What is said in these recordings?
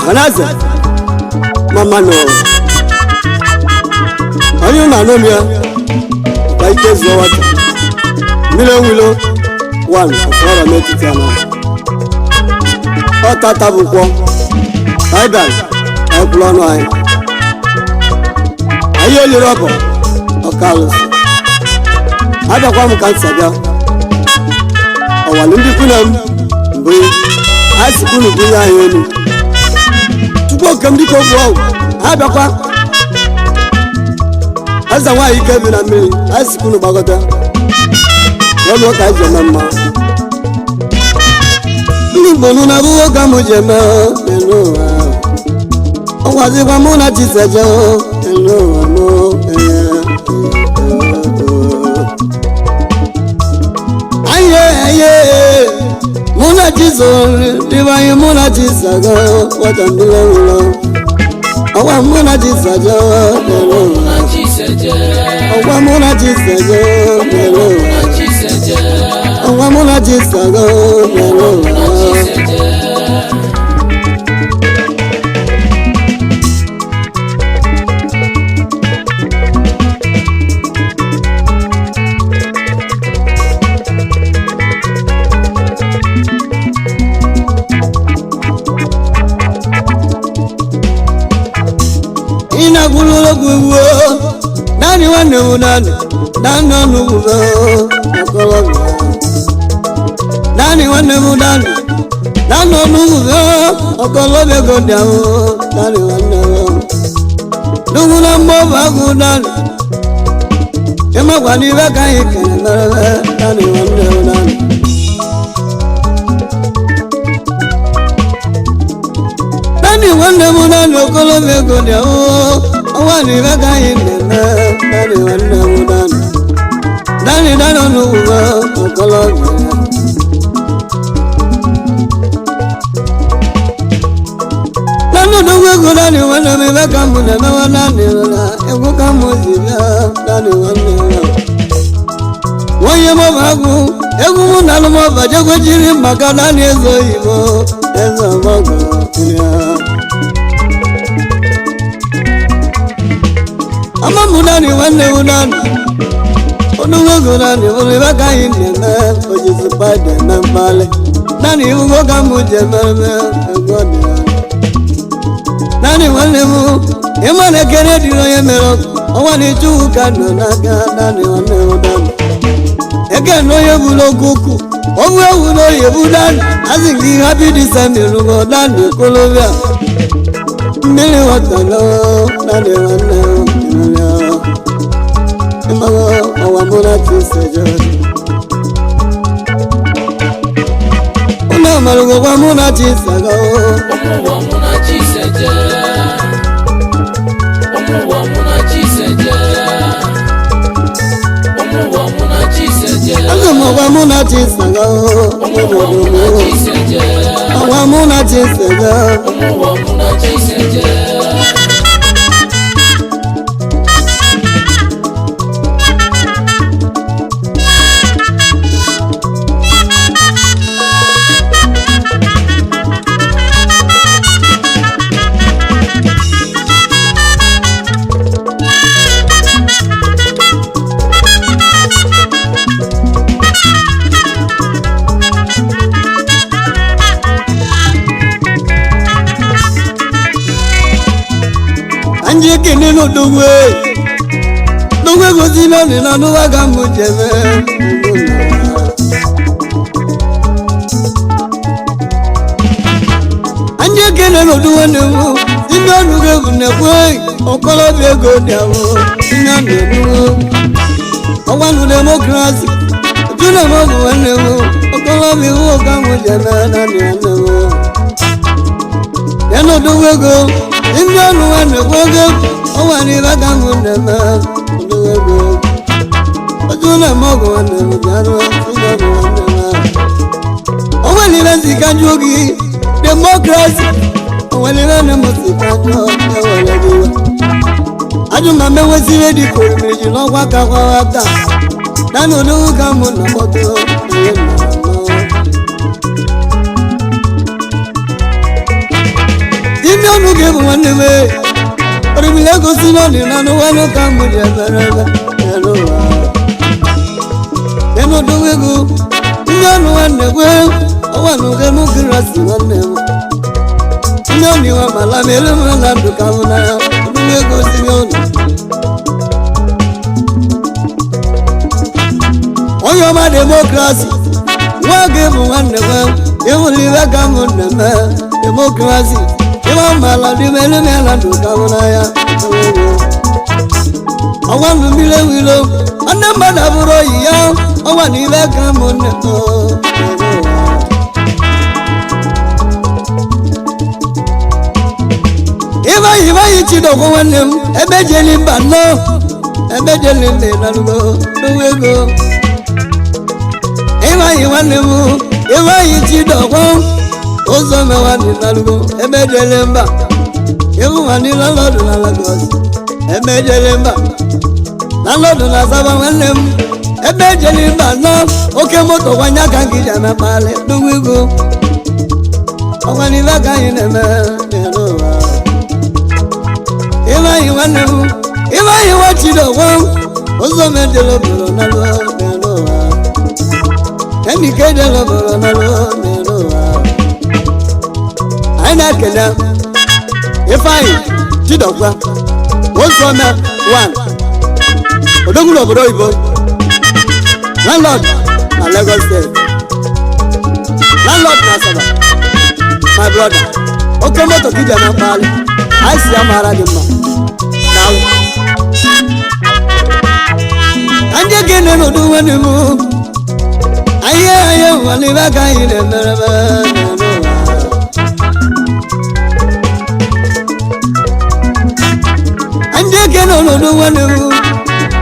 Anaze mama no Ayu na no mia Ba ike zo wata Milo 1 Afara metitiana O tata bukwo Bible Bible no ai Ayo le robo O kalos Ada kwa mkansa bia O walindi kunam Mbi Asikunu kunya yoni Tuko kamdi ko bo abakwa Asa wa ike bi na mmiri asikunu bagota Yono ka jema Ni bonu na buwo ka mo jema eno Owazi kwa mo na tisejo eno mo Aye Muna jizo divaye muna jisaga watambila ulo Awa muna jisaga nelo Awa muna jisaga nelo Awa muna jisaga nelo Gululo guwo nani wane unani nani anuguzo okolo nani wane unani nani anuguzo okolo begondiawo nani wane nugula mboba gudani ema kwani beka ikene nani wane unani nani wane unani okolo begondiawo Awani baka inena Dani wana mudani Dani dano nuwa Okologi Dano nuwa kudani wana Mibaka mudana wana nila Ekuka muzibia Dani wana Wanye mabagu Egu munalu mabaja kwa jiri Maka dani ezo ibo Ezo maga Ama munani wane unani Onungo gunani Unibaka indene Ojisu paide na mbale Nani ungo kamuje meme Egodi Nani wane mu Imane kere dino yemero Awani chuka nonaka Nani wane unani Eke no yebulo kuku Owe uno yebudani Azingi happy December Lungo dani kulovya Mili watalo Nani wane Awamuna chisejo Una malugo wamuna chisago Wamuna chisejo Wamuna chisejo Wamuna chisejo Wamuna chisago Wamuna chisejo Wamuna chisejo Wamuna chisejo anje kene no dogwe dogwe gozi no ni na no waga mujeme anje kene no duwe ne mu ino nuge ne kwe okolo be go dawo ina ne mu owanu democracy juna mo ne mu okolo be wo ga mujeme na ne mu yano dogwe go ino nuwe ne kwe owani waga mujeme dogwe ojuna mo go ne mu jaro ina mo owani la zikajogi democracy owani la ne mo zikajo ewele diwa ajuma mewe sire di ko meji lo wa ka nanu lu ka mo na moto imi onu ge mo ne me ori mi le go sino ni nanu wa no ka mo je berebe hello eno do we go inu wa ne we owanu ge mo grasi wa ne ni wa mala mele mala du ka una du we go sino oyo ma democracy wa ge mo wa ne we e wo li wa ka mo ne me democracy e wa mala di mele mala du ka una ya awanu mi le wi lo anamba da buro iya awani le ka mo ne to Iba yichi do ko wanem ebe jeli banno ebe jeli le nalugo duwego Iba yichi do ko ozo me wani nalugo ebe jeli mba Ewu wani lalodu na Lagos ebe jeli mba lalodu na Saba wanem ebe jeli banno oke moto wanya ka ngija na pale duwego Awani la ka ine me no Iba yi wachi do won ozo me de lo bolo na lo me lo wa eni ke de lo bolo na lo me lo wa aina kena ifai ti do kwa ozo me one odogulo bodo ibo landlord na Lagos State landlord na Saba my brother okay moto kija na pale aisi amara gima anje gene no do wani mu aye wani ba ka ire meraba anje gene no do wani mu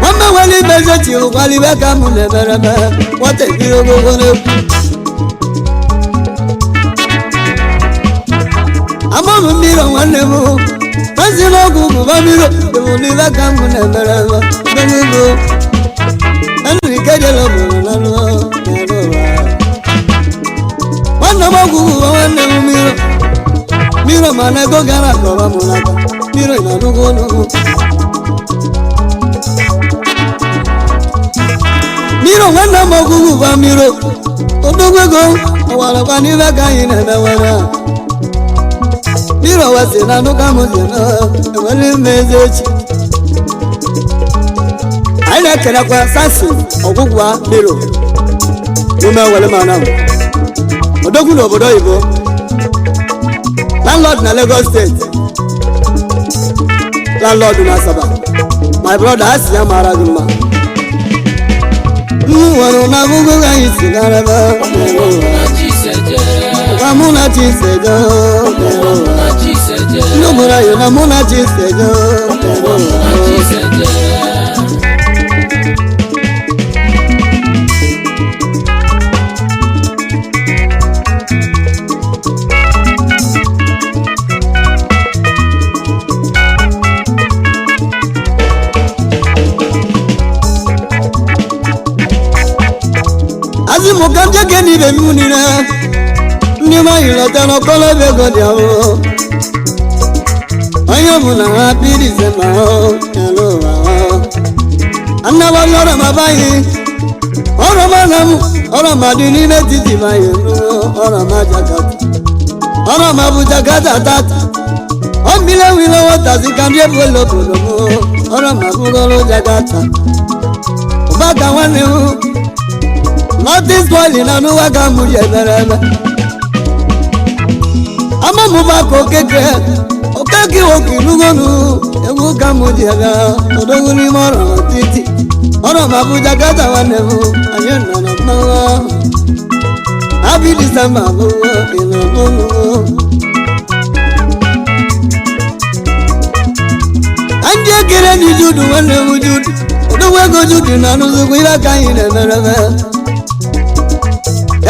wama wali bezati wali ba ka mu le meraba wate biro go woni amamu miro wani mu Pasilo gugu babiro Duli baka mune mereba Bengigo Anu ikeje lo bulalo Wana magugu wane miro Miro manego gara kowa mulaka Miro inanugu nugu Miro wana magugu wa miro Odogwego Wala kwani baka inebe wana Miro wasi na nuka muzina Wali mezechi Aina kena kwa sasi Ogugwa miro Ume wale manamu Odogu no bodo ibo Landlord na Lagos State Landlord na Saba My brother asi ya maraguma Wano na gugu ga isi garaba Wamuna chisejo Numura yona muna chisejo Azimu kanje geni be munira Nima ilata no kolo be godiawo Ayo muna apiri sema hello Anna wa lora mabayi Oro manamu oro madini metiti bayi oro majakata Oro mabujakata tata Omile wile wata zikandie bolo bolo mo Ora mabugolo jagata Ubaka wane u Notice wali na nuwaka muje berebe Ama mubako keke Okeki woki lugonu Ewu kamuje ga Odoguni mora titi Ora mabu jagata wane u Ayena na mawa Happy December ina mono Anje kere ni judu wane wujudu Oduwe go judu na nusu kuila kaine merebe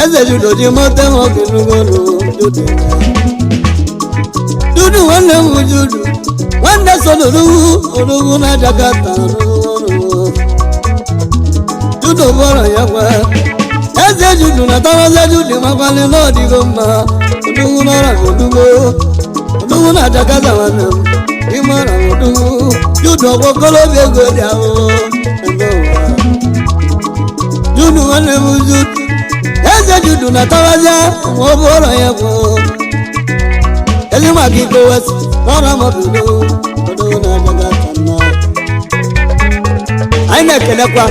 Eze judo jimote moki lugonu judu Judu wane wujudu Wande sodoru Odugu na jagata lugonu Judu bora yakwe Eze judu na tawaze judu makwali lodi goma Odugu nora odugu Odugu na jagata wane Imara odugu Judu okokolo bego diawo Judu wane wujudu Eze judu na tawaze Obora yako Ezi makiko wesi Nora mabudu Odugu na jagata na Aine kele kwa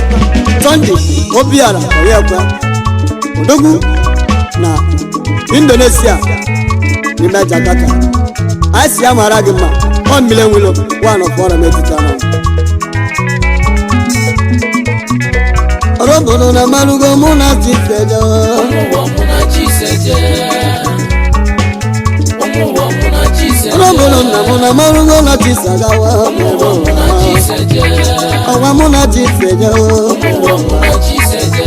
Sunday Obiara Oyekwa Odugu na Indonesia Nime Jakarta Asia maragima 1 million wilo 1 of 4 meditana Orobono na malugo muna chiseja Omuwa muna chiseje Omuwa muna chiseje Orobono na muna malugo na chisagawa Omuwa muna chiseje Owa muna chiseja Omuwa muna chiseje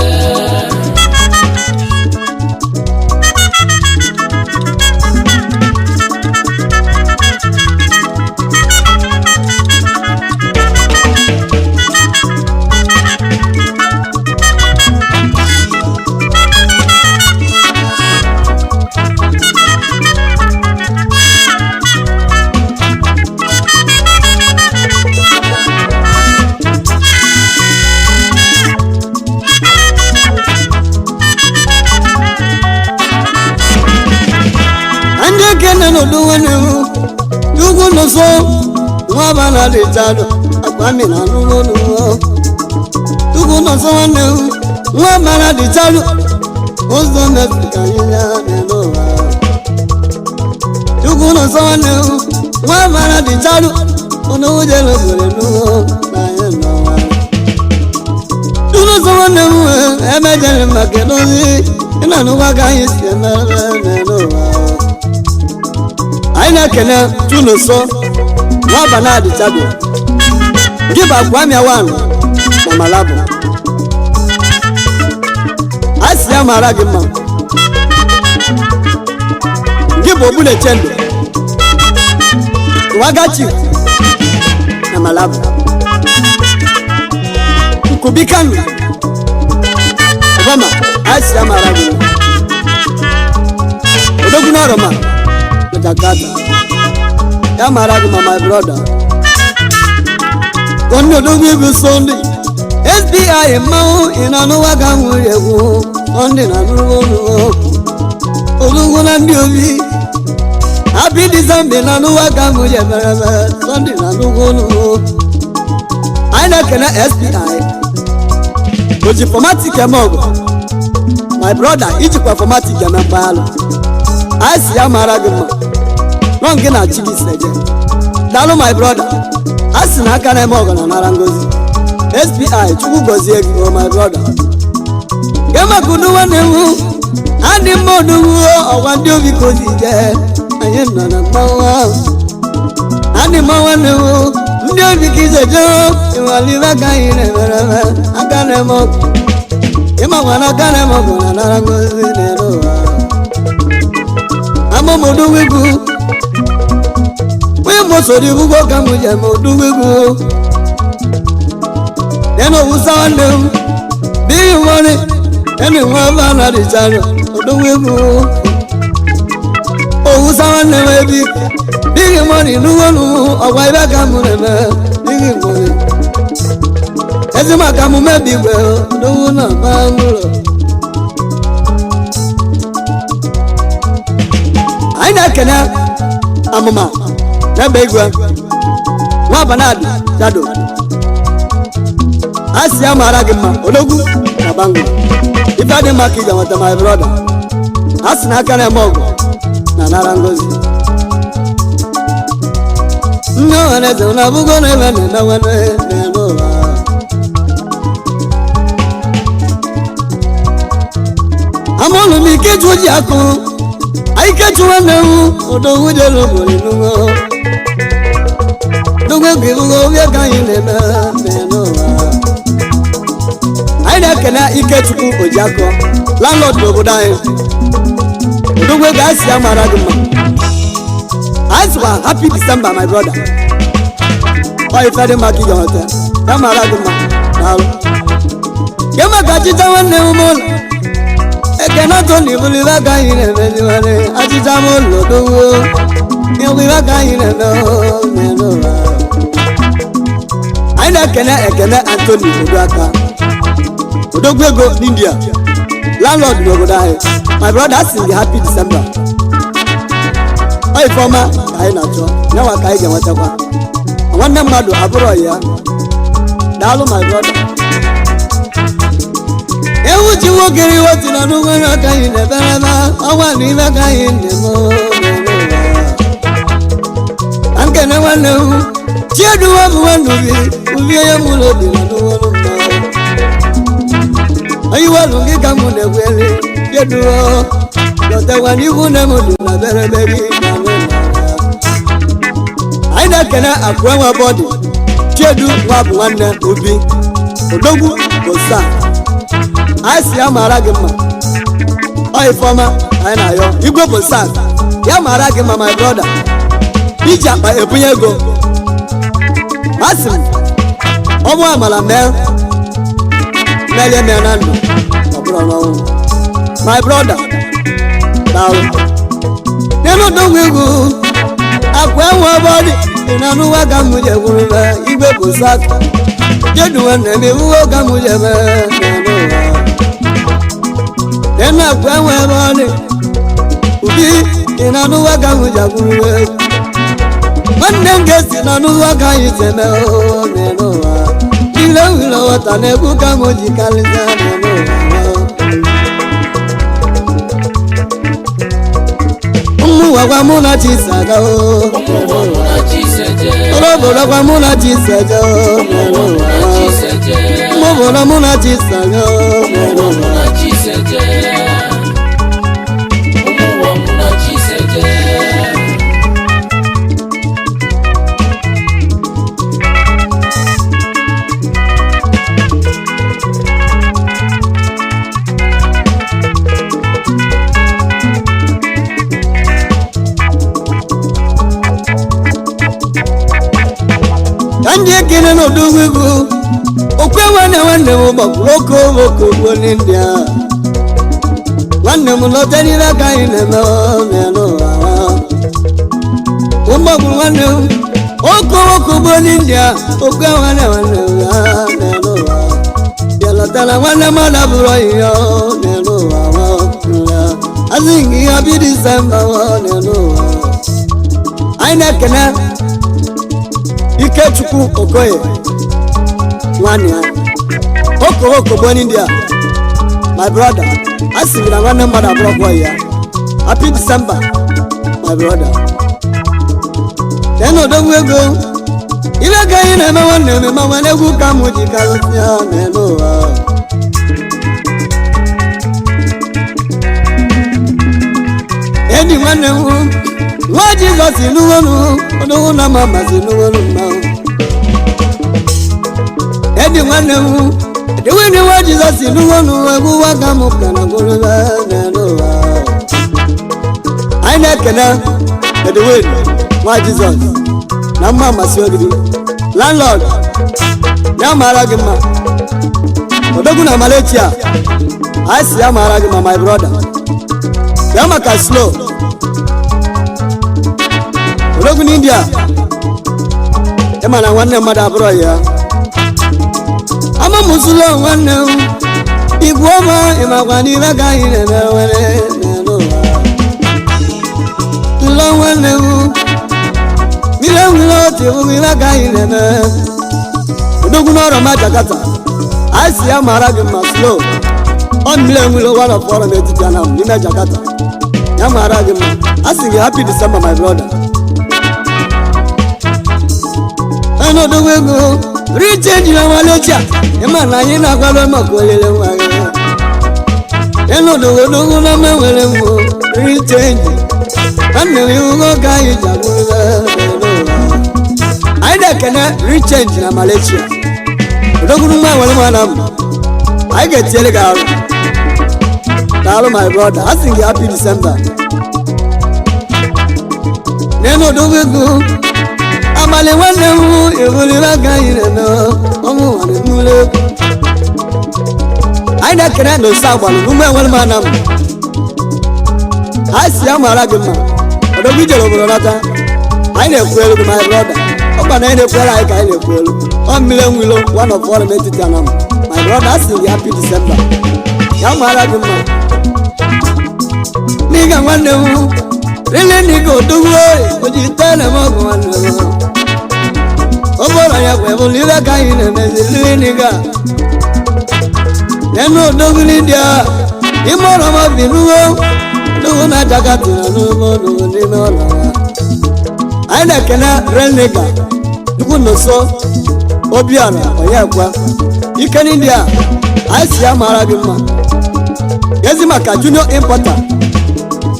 No do wenu Dugu no so Mwaba na litado Akwami na nuno Dugu no so wenu Mwaba na litado Ozo mefika yila nelowa Dugu no so wenu Mwaba na litado Ono ujelo kule nuno Na yenowa Dugu so wenu Emejele makedozi Ina nuwa kaisi nelowa Aina kene tuno so Mwaba di tabi Giba kwami awanu Na malabu Asia maragi ma Giba obule chendo Wagachi Na malabu Kubikanu Obama Asia maragi ma Odogu na Roma Jakarta Ya maragima my brother Kono dogu Sunday SBI mau inanu waga murewu Onde na nuwo Odugu na ndiobi Happy December na nu waga murewu Sunday na nuwo Aina kena SBI Oji formatic emogo My brother iji kwa formatic emepalo Asi ya maragima Nongi na chigi seje Dalo my brother Asi na aka na emogo na narangozi SBI chugu gozi egi oh my brother Gema kuduwa newu Andi modu uo Owandi obi kozi je Aye nana mawa Andi mawa newu Ndi obi kise jo Iwaliwa kaine mereme Aka na emogo Ima wana aka na emogo na narangozi nerowa Amo modu wigu Mo so di bugo kamu je mo duwegu Eno usawande Bi wone eni waba na di charo duwegu O usawande webi Bi money nuwonu Owa iba kamu neme Bi money Ezima kamu mebi we Duwu na mangulo Aina kena Amama Nebe igwe nwa banadi jado asi amara gị mma ologwu na bango ife dị mma ka ị ga-nweta my brother asị na aka na-eme ọgụ na nara ngozi nne ọhaneze na abụgo na ebe na-eme nwanne na-eme ụwa amụlụ m ike ju ji akụ ike ju nwanne m odogwu jelu obodo n'ugbo dogwe gị bụgo oge ka anyị na-eme n'ụwa anyị na-ekene Ikechukwu Ojiakọ landlord n'obodo anyị dogwe ga-asị amara gị mma anyị sịkwa happy December my brother ọ ife dị maka ige nweta ya mara gị mma n'alụ ke maka achịcha nwanne m ụlọ ekene atọ na ibuli aka anyị na-emeziwere achịcha m ụlọ dogwo ịhụ ibe aka anyị na-eme n'ụwa anyị na-ekene Anthony Oduaka odogwu ego n'India landlord n'obodo anyị my brother sing the happy December ọ ifeọma ka anyị na-achọ nyawa ka anyị ga-enwetakwa nwanne mmadụ abụrọ ya daalụ my brother ewu ji nwoke iwoti na n'ugwere aka anyị na-eberebe ọnwa na ime ka anyị na-eme nkene nwanne m chieduwa bụ nwanne ubi onye mụrụ obi na n'ụwọrụ mma onye iwelu gị ka mụ na-ekweli chieduwa lọtakwa n'ihu na mụdụ na bereberi na anyị na-ekene akụ enwe bọdị chiedu nwa bụ nwanne obi odogwu bosa anyị si ya mara gị mma ọ ifeọma anyị na-ayọ igwe bosa ya mara gị mma my brother iji akpa ebunye ego asị m ọmụ amala mee na-enye mee na ndụ ọ bụrụ n'ọnwụ my brother daalụ n'elu odogwu egwu akwa enwe bọdị dị na n'ụwa ka mụ je gwuru igwe bosa jedu nwanne m ewuwo ka mụ je mee n'ụwa ena akwa enwe bọdị ubi dị na n'ụwa ka mụ je gwuru nwanne m ga-esi na n'ụwa ka anyị teme n'ụwa ile wile ghọta na-egwu ka m ji karịta n'ụwa ụmụ gwagwa mụ na Chisaga obodo gwa mụ na Chisaga ụmụ obodo mụ na Chisaga ndị ekele n'odogwu egwu okwe nwanne m gbakwuru oke ugbo ndị a nwanne m lọta niile aka anyị na-eme n'ụwa ụmụgburu nwanne m oke ugbo ndị a okwe nwanne m ya n'ụwa bịa lọtara nwanne m adabụrụ ihe n'ụwa azị gị ihe bi Disemba n'ụwa anyị na-ekene Ikechukwu Okoye nwanne ya okogbo n'India my brother asị gị na nwanne mmadụ abụrọkwa ya happy December my brother tena odogwu ego ile ka anyị na-eme nwanne m ma nwanne egwu ka mụ ji karịsịa n'ụwa enyi nwanne m nwa Jizọs n'uwonu odogwu na mama si n'uwonu mma enyi nwanne m edewe ni nwa Jizọs n'uwonu egwu waka m ka na gụrụla n'ụwa anyị na-ekene edewe nwa Jizọs na mma amasị ogidi landlord ya mara gị mma odogwu na Malaysia anyị si ya mara gị mma my brother ya maka slow odogwu n'India ịma na nwanne mmadụ abụrọ ya ama musulo nwanne m igwu ọma ịmakwa n'ibe ka anyị na-emere n'ụwa tụlọ nwanne m ile nwere otu ebubo ibe ka anyị na-eme odogwu n'ọrụ ma Jakarta anyị si ya mara gị mma slow ọ mmiri enwere one of ọrụ n'etiti Anam n'ime Jakarta ya mara gị mma a sị gị happy December my brother ẹnu odogwu ego richenji na nwalecha ịma na anyị na-akwado maka olile nwa gị ẹnu odogwu na menwere mgbo richenji nwanne m iwu ka anyị ji agwụrụ anyị na-ekene richenji na Malaysia odogwu mma nwere mwana m anyị ga-etinyere gị arụ daalụ my brother a sị gị happy December n'elu odogwu ego abalị nwanne m ebulire aka anyị na-eme ọnwụ nwere n'ụlọ egwu anyị na-ekene na ose agbalụ n'ume nwere mwana m anyị si ya mara gị mma odogwu ijere obodo nata anyị na-ekwu elu gị my brother ọkpa na anyị na-ekwere anyị ka anyị na-ekwu elu ọ mmiri enwilo one of ọrụ n'etiti Anam my brother a sị gị happy December ya mara gị mma n'ịga nwanne m rile n'ịga odogwu oji tele m ọgụ nwanne m ọ bụrụ ya kwa ebulire ka anyị na-emezi rile n'ịga n'enu odogwu n'India ime ọrụ ma bi n'ugbo odogwu na Jakarta na n'ugbo n'ugbo n'ime ọrụ ya anyị na-ekene renega dukwu n'ụsọ obiara onye kwa ike n'India anyị si ya mara gị mma gezi maka junior importer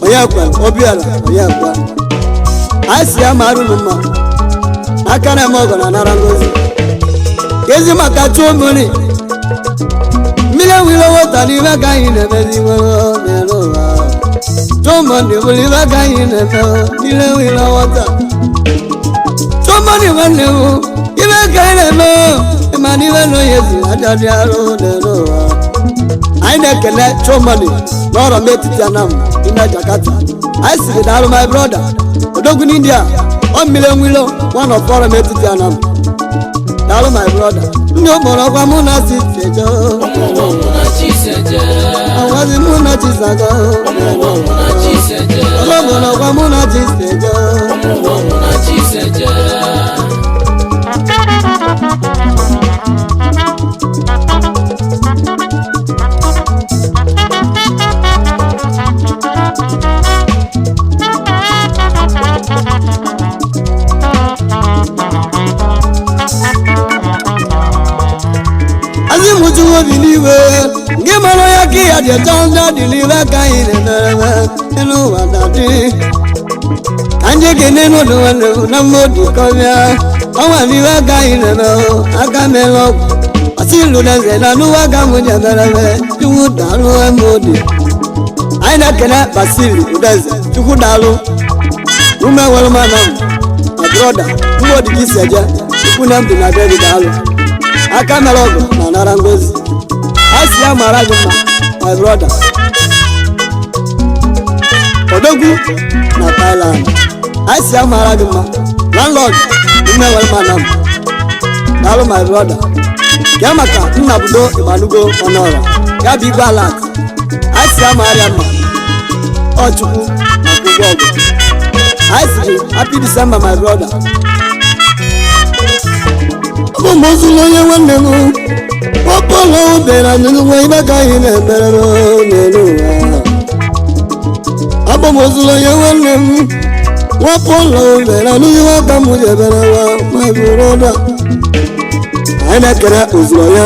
onye kwa obiara onye kwa anyị si ya mara unu mma aka na eme ọgọ na nara ngozi gezi maka chumuni mmiri enwere wota n'ibe ka anyị na-emezi iwe n'elu ụwa chumuni bụrụ ibe ka anyị na-eme mmiri enwere wota chumuni nwanne m ibe ka anyị na-eme ịma n'ibe na onye si adadị arụ n'elu ụwa anyị na-ekele chumuni n'ọrụ m etiti Anam n'ime Jakarta anyị siri daalụ my brother odogwu n'India ọ mmiri enwere one of ọrụ m etiti Anam daalụ my brother ndị okporo ọkwa mụ na siti eje ọwazi mụ na chisaga ọlọbọrọ ọkwa mụ na chisi eje obi n'iwe nke mara ya ka ya dị echa ndị dị n'iwe ka anyị na-emere elu ụwa dadị ka nje kene n'ụlọ nwanne na mmadụ kọbịa ọnwa n'iwe ka anyị na-eme aka mele ọgwụ ọsị ilu na nze na n'ụwa ka mụ jeberebe chukwu daalụ emodi anyị na-ekene Basili Udeze chukwu daalụ ume nwere mana m na broda mmadụ ka isi eje chukwu na mdị na bebi daalụ aka mere ọgụ na nara ngozi a si ya mara gị mma my brother odogwu na Thailand a si ya mara gị mma landlord ume nwere mana m daalụ my brother ya maka nnabudo ịgbanugo ọnụọra ya bụ igwe alat a si ya mara ya mma ọ chukwu na ụgwọ ọgụ a si gị happy December my brother bụ mozulu onye nwanne m ọpọlọ bịara n'ụwa ibe ka anyị na-emere n'elu ụwa abụ mozulu onye nwanne m ọpọlọ bịara n'ụwa ka m jebere wa ma bụrụ ọda anyị na-ekere ozuru ya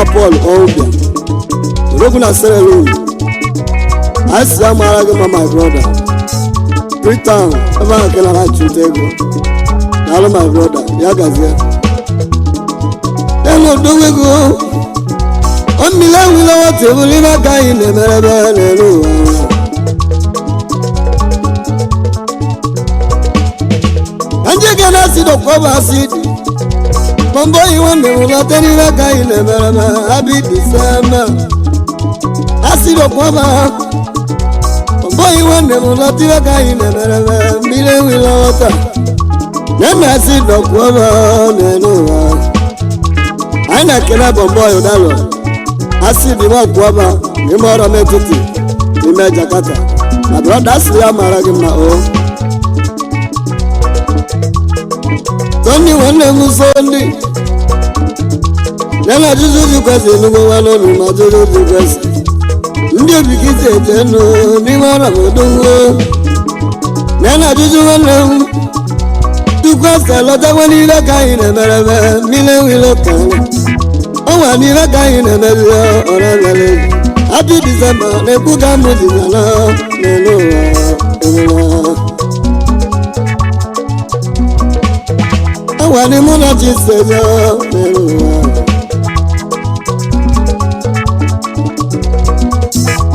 ọpọlọ ọbịa odogwu na serelu anyị si ya mara gị ma my brother Britain ebe ahụ kelara achụta ego daalụ my brother ya gazie elu odogwu ego ọ mmiri enwere nwata ebuli n'aka anyị na-emerebe n'elu ụwa ka nje ga na acid ọkọba acid mbọ yi nwanne m lọta n'ime aka anyị na-emerebe happy December acid ọkọba mbọ yi nwanne m lọta n'ime aka anyị na-emerebe mmiri enwere nwata na-eme acid ọkọba n'elu ụwa anyị na-ekele bọmbọị ụdalụ asidi nwakwụọba n'ime ọrụ m etiti n'ime Jakarta na brọda asị ya mara gị mma o Sunday nwanne m Sunday nana ajụjụ jikwasị enugbo nwanne ụlọ ma ajụjụ jikwasị ndị obikiti ejenu n'ime ọrụ odogwu nana ajụjụ nwanne m jikwasị alọtakwa n'ihe ka anyị na-emereme mmiri nwere ka ọnwa n'ihe ka anyị na-emebi ọrụ ebere Happy December na-ekwu ka m dịzala n'elu ụwa ọnwa n'ime ụlọ Chiseje n'elu ụwa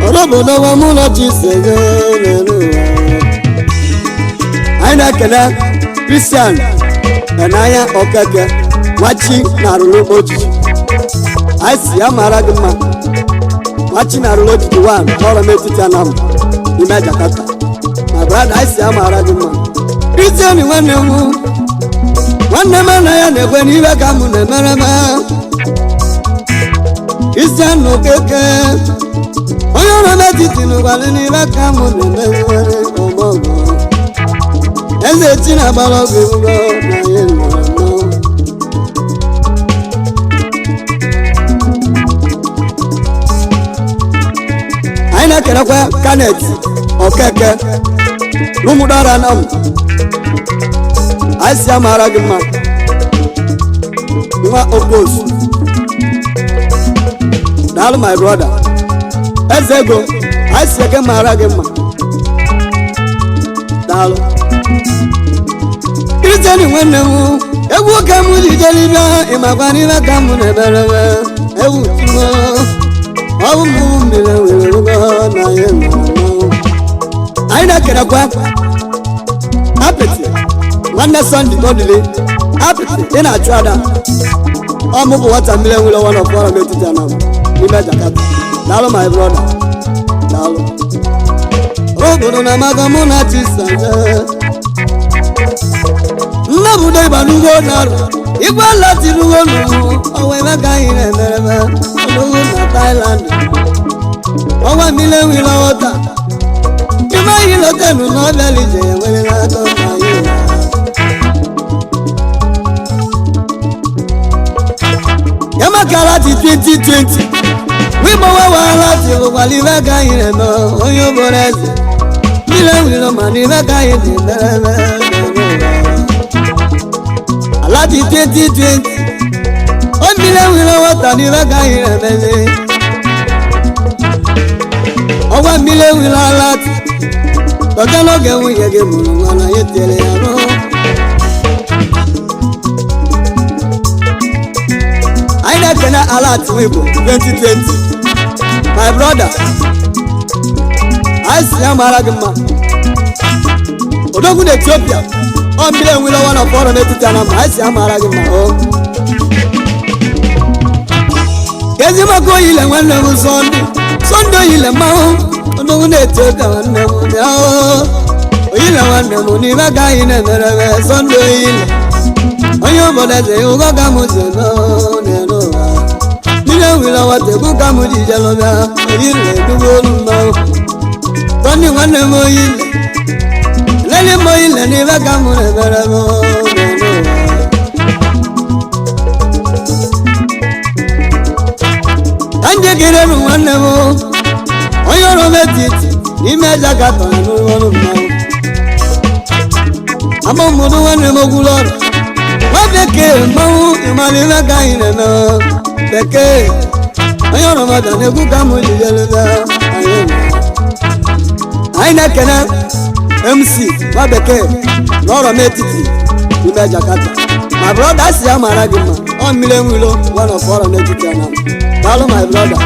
ọrọbụna nwa mụ na Chiseje n'elu ụwa anyị na-ekele Christian Enaya Okeke nwachi na-arụrụ ojiji anyị si ya mara gị mma nwachi na-arụrụ ojiji 1 ọrụ m etiti Anam n'ime Jakarta ma brada anyị si ya mara gị mma Christian nwanne m anaghị na-ekwe n'ihe ka mụ na-emere m Christian Okeke onye ọrụ m etiti n'ụkwalị n'ihe ka mụ na-emere ọmọgọ eze chi na-agbara ọgụ ugbo na ihe nọrọ anyị na-ekelekwa Kenneth Okeke n'ụmụdara na m anyị si ya mara gị mma nwa Okosu daalụ my brother eze ego anyị si eke mara gị mma daalụ Christian nwanne m egwu oke m ji jelibe ịmakwa n'ihe ka m na-emereme egwu timo ọbụ m mmiri were ụgọ na ihe nọrọ anyị na-ekelekwa apịtị nwanne Sunday Odile apịtị ị na-achụ ada ọmụbụ nwata mmiri nwere one of ọrụ metiti Anam n'ime Jakarta daalụ my brother daalụ obodo na amaga mụ na Chiseje nnabudo ịbanugo n'ọrụ igwe ala tinugo n'ugwu ọwa ebe ka anyị na-emereme ọdụgwu na Thailand ọnwa mmiri nwere ọghọta ime anyị lotenu na ọbịala ije ya nwere n'aka anyị ya maka lati 2020 wigbanwe waala tilụkwala ibe ka anyị na-eme onye obere eze mmiri nwere ma na ibe ka anyị na-emereme Alati 2020 o mmiri nwere nwata n'ihe ka anyị na-emezi ọgwa mmiri nwere alati tọka n'oge nwunye gị mụrụ nwa na ya tere ya nụ anyị na-ekene alati Igbo 2020 my brother anyị si ya mara gị mma odogwu na Ethiopia ọ mmiri enwere one of ọrụ n'etiti Anam anyị si amara gị mma o ezi maka oyile nwanne m Sunday oyile mmanwụ odogwu na-Ethiopia nwanne m oyile nwanne m n'ime ka anyị na-emereme Sunday oyile onye obodo eze ụgọ ka m si n'elu ụwa mmiri enwere nwata egwu ka m ji jelụbịa oyile edugbo olu mmanwụ Sunday nwanne m oyile lele mo ile ni be ka mu re bere mo anje gere nu nwanne mo oyoro metiti ni me Jakarta nu wonu ma amo mo nu nwanne mo guloro wa beke mo imali be ka ine no beke oyoro ma da ne ku ka mu jele da ayi na kena MC nwa bekee n'ọrụ m etiti n'ime Jakarta my brother si ya mara gị mma ọ mmiri enwilo one of ọrụ n'etiti Anam daalụ my brother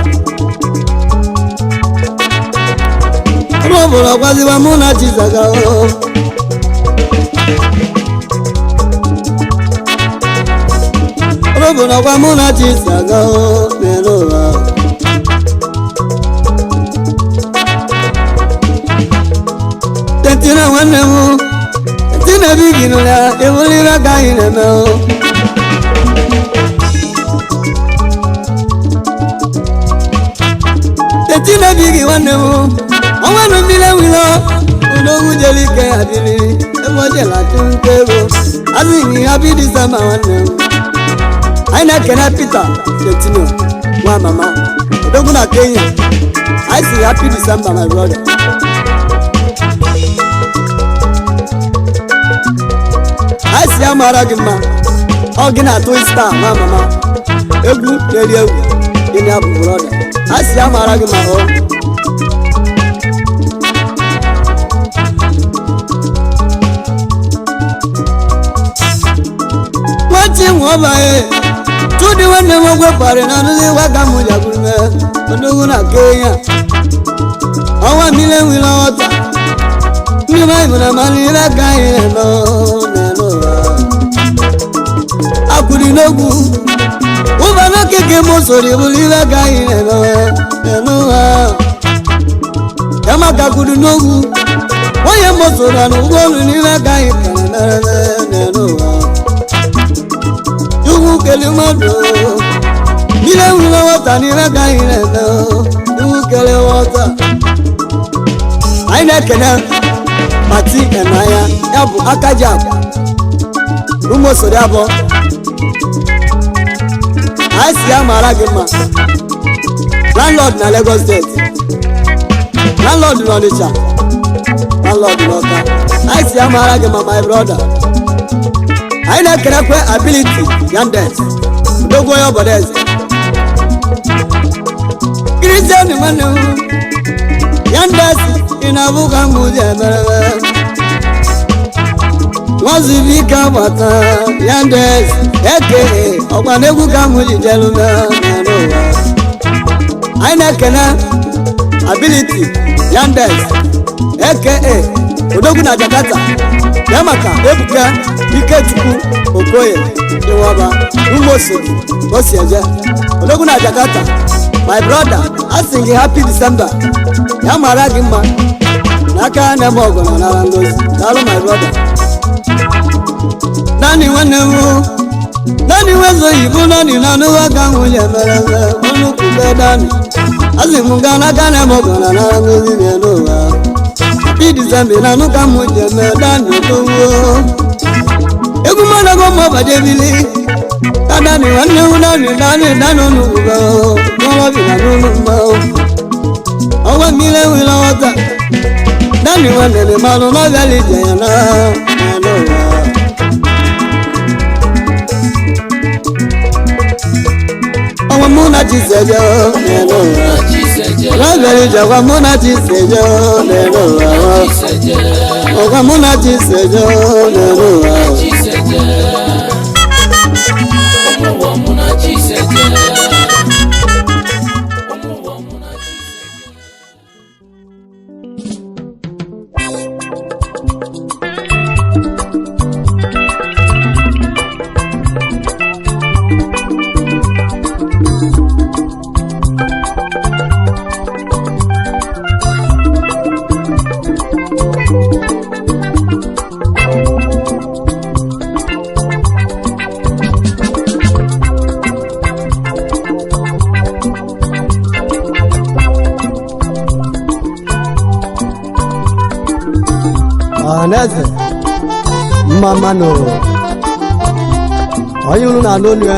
ọrụ obodo ọgwaziwa mụ na Chiseje ọrụ obodo ọgwa mụ na Chiseje n'elu ụwa Tina nwanne m Tina bigi n'ụlọ ewulire ka anyị na-eme Tina bigi nwanne m ọnwa na mmiri enwilo odogwu jere ike ya dịrị ebe o jela atụ nta ego Azini happy December one. I na kena Peter Letino. Wa mama. Odoguna Kenya. I say happy December my brother. I see Amara Gima. Ogina Twister wa mama. Egu yeli egu. Ini abu brother. I see Amara Gima oh. Wabaye tudi wende mogwe pare na nuzi waka muja kulme ndugu na Kenya awa mile wila wata ni mai muna mali la kai no akuri nogu ubana keke mosori bulila kai no kama kakuri nogu oye mosora no golu ni la kai no Kelimado, mile wila wata ni raga ireno, kele wata. Aina kena, mati enaya, yabu akajab. Rumo soriabo. Aisi Amara Gima. Landlord na Lagos State. Landlord na Onitsha. Landlord na Oka. Aisi Amara Gima my brother. I na kena kwe ability Yandes Dogo yo bodes Christian manu Yandes inavuka muje bere Wazivika wata Yandes eke okwanegu kamuje jeluna I na kena ability Yandes eke Odogu na Jakarta Yamaka ebuka Ikechukwu Okoye Iwaba Umoso Osieje Odogu na Jakarta my brother I sing you happy December Amara Gima Naka Nebogo na Narangozi Talo my brother Nani wanemu Nani wezo ibu nani nanu waka mwenye mereze Unu kube dani Azimunga naka Nebogo na Narangozi Mienowa Happy December nanu kamuje medani Odogo Egu mana goma bajebili Kadani wane unani dani dano nugo Nola vina nunumao Awa mile wila wata Dani wane ni malu na vali jayana Nanowa Awa muna chisejo Nanowa Na vali jawa muna chisejo Nanowa Awa muna chisejo Nanowa Aneze mama no ayunu na no nua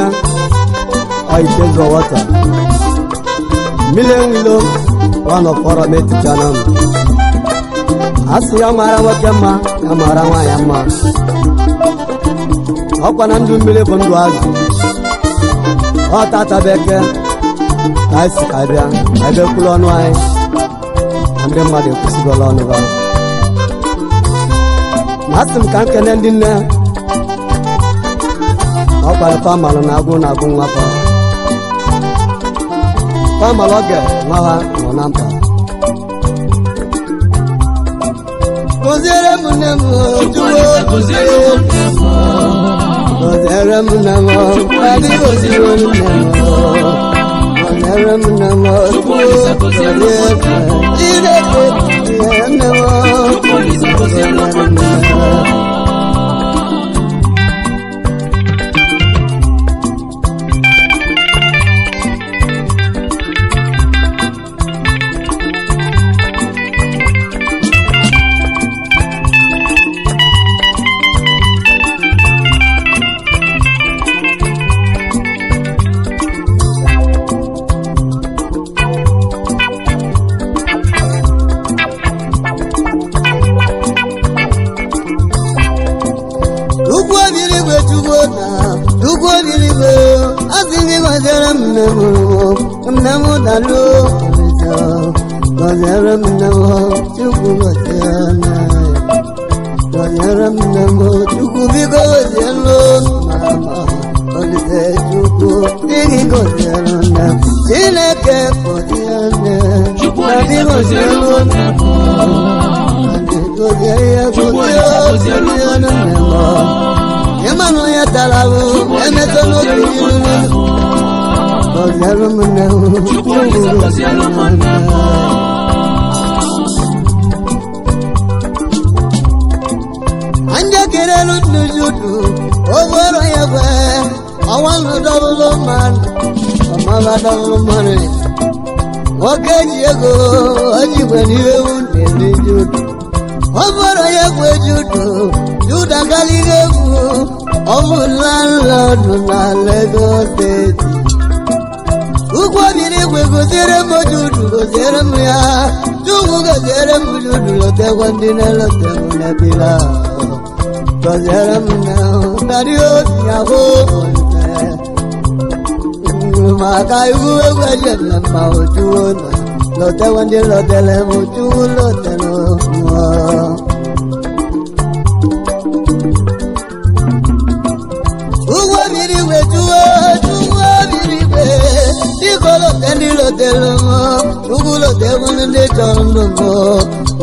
ay tezo wata mile wilo wana fora meti janam asi Amara wakema Amara wa yama akwana ndu mile bondu azu tata beke kasi kabia abe kulonu ai ande made kusigolo no ba Asim kan kenen dinne Akwa famalo na agu ngapa Famalo ge ngawa nonampa Kozere munemo Kozere munemo Adi kozere munemo Kozere munemo Kozere gọziere m nne m dalụ gọziere m nne m Chukwu gọziere m gọziere m nne m Chukwu biko gọzielu mama Olise Chukwu dịghị gọziere nne m Chineke gọziere na dị gọzielu nne m gọziere nne m Emanu ya talabu emetono kijilu gọziere m nne m Chukwu gọziere m nne m Anja kerelu nujudu oboro yewe awanu dabulu man amala dabulu man Okeji ego ojigwe ni ewu nujudu oboro yewe judu juda galigewu ọmụlanlọdụ na Lagos steeti ugwu obiri igwe gọziere m judu gọziere m ya Chukwu gọziere m judu lotekwa ndị na-elote m n'ebila gọziere m na dari otu ahụ maka iwu egwu ejenne ma ojuwo na lotekwa ndị lotere m Chukwu lotere m Chukwu lotekwa ndị chọrọ ndụ m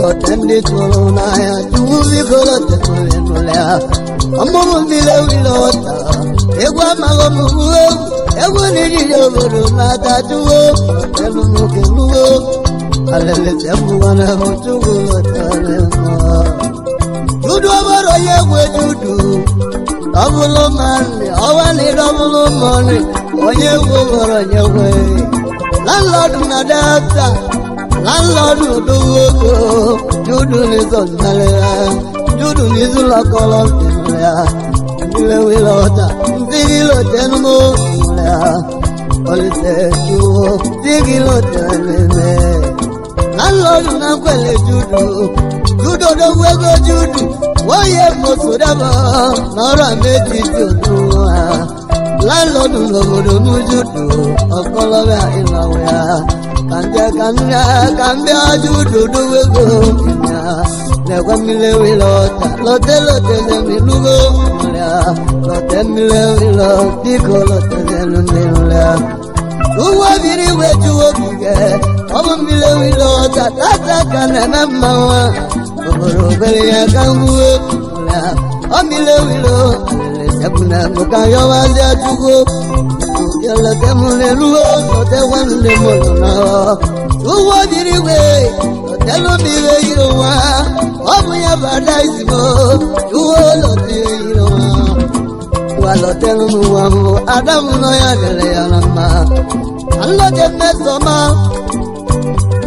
lote ndị tụrụ n'anya Chukwu biko lotekwa n'ụlọ ya ọmụmụ mmiri ewile ọta egwu amaghị ọmụmụ egwu n'ijiji obodo n'aka Chukwu lotelu nwoke n'ugbo alelete mbụwana m Chukwu lotere m judu ọbọrọ ya egwu judu dọbụlụ mmanị ọwa na ịdọbụlụ mmanị onye egwu ọbọrọ ya egwe landlord na data landlord odowogo judu n'izo nnalera judu n'izu lọkọlọ ya ndile wile ọta ndigi lotenumo ya Olise Chukwu ndigi loteneme landlord na kwele judu judu odowego judu woye mosodabo n'ọrụ meji judu ha landlord n'obodo n'ujudu ọkọlọbịa ịlawe ya kambịa judu dowego ya nekwa mmiri wile ọta lotelotele milugo ya lote mmiri wile dịka lotele mmiri ya ugbo biri wejuwo ogige ọbụ mmiri wile ọta tata ka na-eme mmanwa obodo obere ya ka nwuwe ya ọ mmiri wile Ebuna muka yowazi Chukwu yolote muleluo lote wande molona uwo diriwe lote lomire yirowa omu ya badaizimo uwo lote yirowa wa lote lumuwa mu Adamu no ya dele ya lama alote mesoma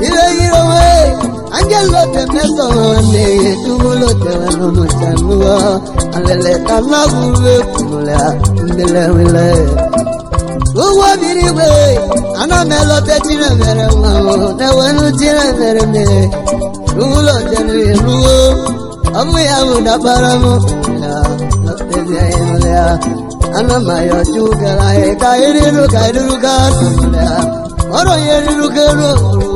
ire yirowe angelote mesoma ne Chukwu lote wano muchanuwa alele kanagure kumula ndele wile uwa biriwe ana melote chine mere wamo ne wenu chine mere me ulo jenu luo amu ya mudabaramu ya lote vya ya ana mayo chukala e kairiru ka oro yeriru kero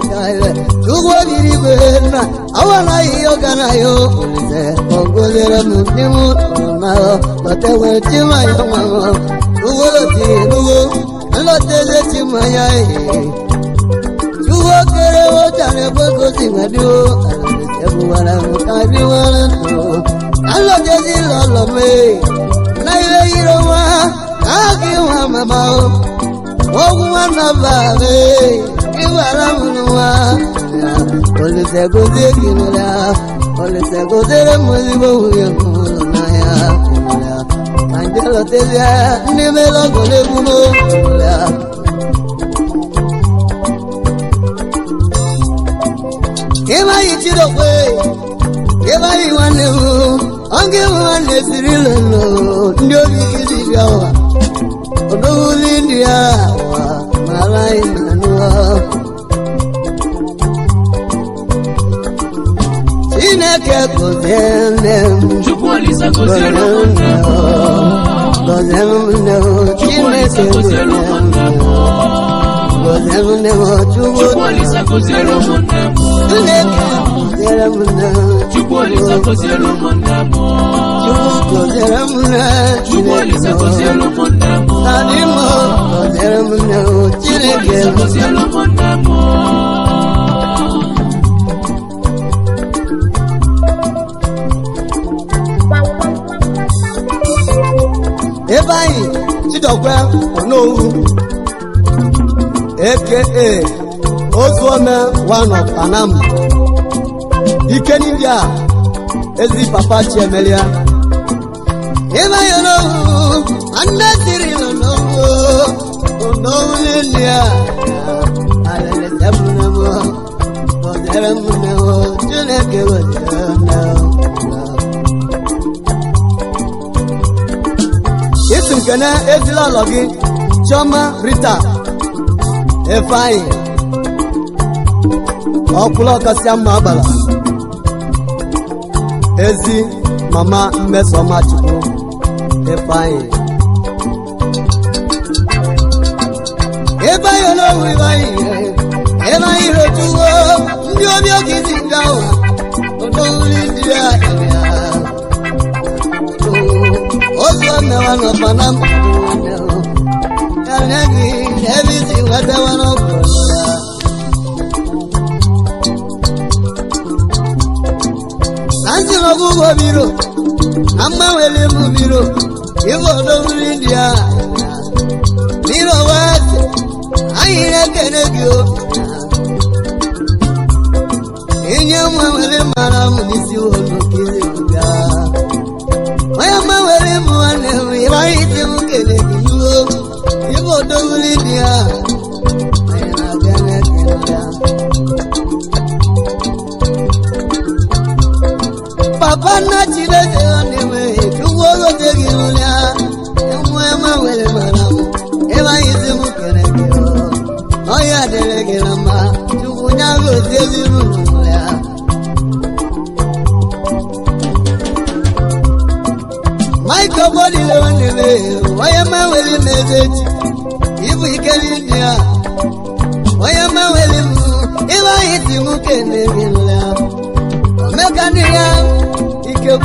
kaire uwa biriwe na awana iyo kana yo Olise ogolere mundimu lote wetima ya mama uwo lote nuwo lote letima ya uwo kere wo tane boko singadio ebu wala mutabi wala no alote zilolo me na ile yirowa aki wa mama ogu wana babe iwala munuwa Olise gozie kinula Olise gozere muzibo uye kumulunaya Angelo tezia nimelo gole kumo Kema ichido kwe Kema iwane u Ange wane sirilolo Ndio vikisi yawa Odohuli ndia wa Malai nanua Chineke gọziere Chukwu Olise gọziere m nne m Chineke gọziere ụmụnne m. gọziere nne m Chukwu Chukwu Olisa gọziere ụmụnne m. Chineke gọziere m nne Chukwu Olisa gọziere ụmụnne m. Chukwu gọziere m nne Chukwu Olisa gọziere ụmụnne m. Tani m gọziere m nne Chineke Olisa gọziere ụmụnne m. ebe anyị Chidokwe Onowu aka Ozuome one of Panam ike n'India ezi papa Chiemelia ebe anyị Onowu nne siri Onowu n'India alele sebụrụ m gọziere m nne Chineke gọziere m isi nkene ezila ụlọ gị Chioma Rita Ifeanyi ọkwụla ọkasịa mma agbara ezi mama Mmesoma Chukwu Ifeanyi Onowu Ifeanyi rotuwo ndị obi oge isi nga ụwa Onowu ndị ya Ozuome one of Panam everything what I want to Nancy Mabugo Biro Amma William Biro Ivo Dover India Biro what I can you in your William Maram is you I am a very one, if I hit him, get it. You go to India. I am not gonna get Papa Nachi, on the way to walk on the Gilia. And where am I with him? If I hit him, get it. Oh, yeah, the regular man. You would never tell you. My body only way. Why am I willing message? If we can India, why am I willing? If I hit him, can you laugh? Mecania, he can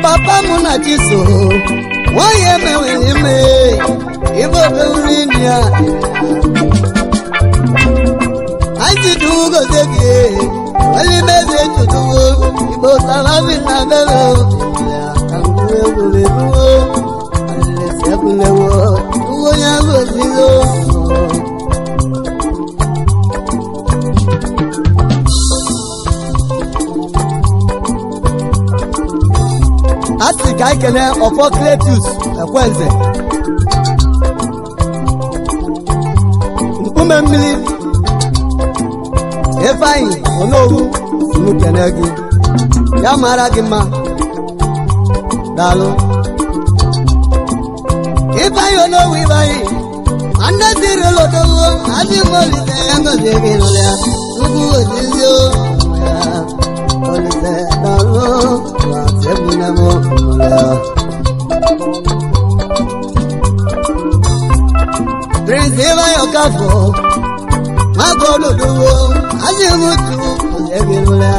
Papa Munachiso, why am I willing? If I go India, I did do go again. Only message to the world, but I love it now. I'm going to go. I can offer Cletus a Wednesday. Ifeanyi Onowu Mukenegi ya mara gị mma daalụ Ifeanyi Onowu Ifeanyi anda siri lodowo adị Olise ya ngozi gị n'ụlọ ya ugwu ozizi Olise daalụ ma sebuna m n'ụlọ ya Prince Ifeanyi Okafọ Magoloduwo azimutu ozegirula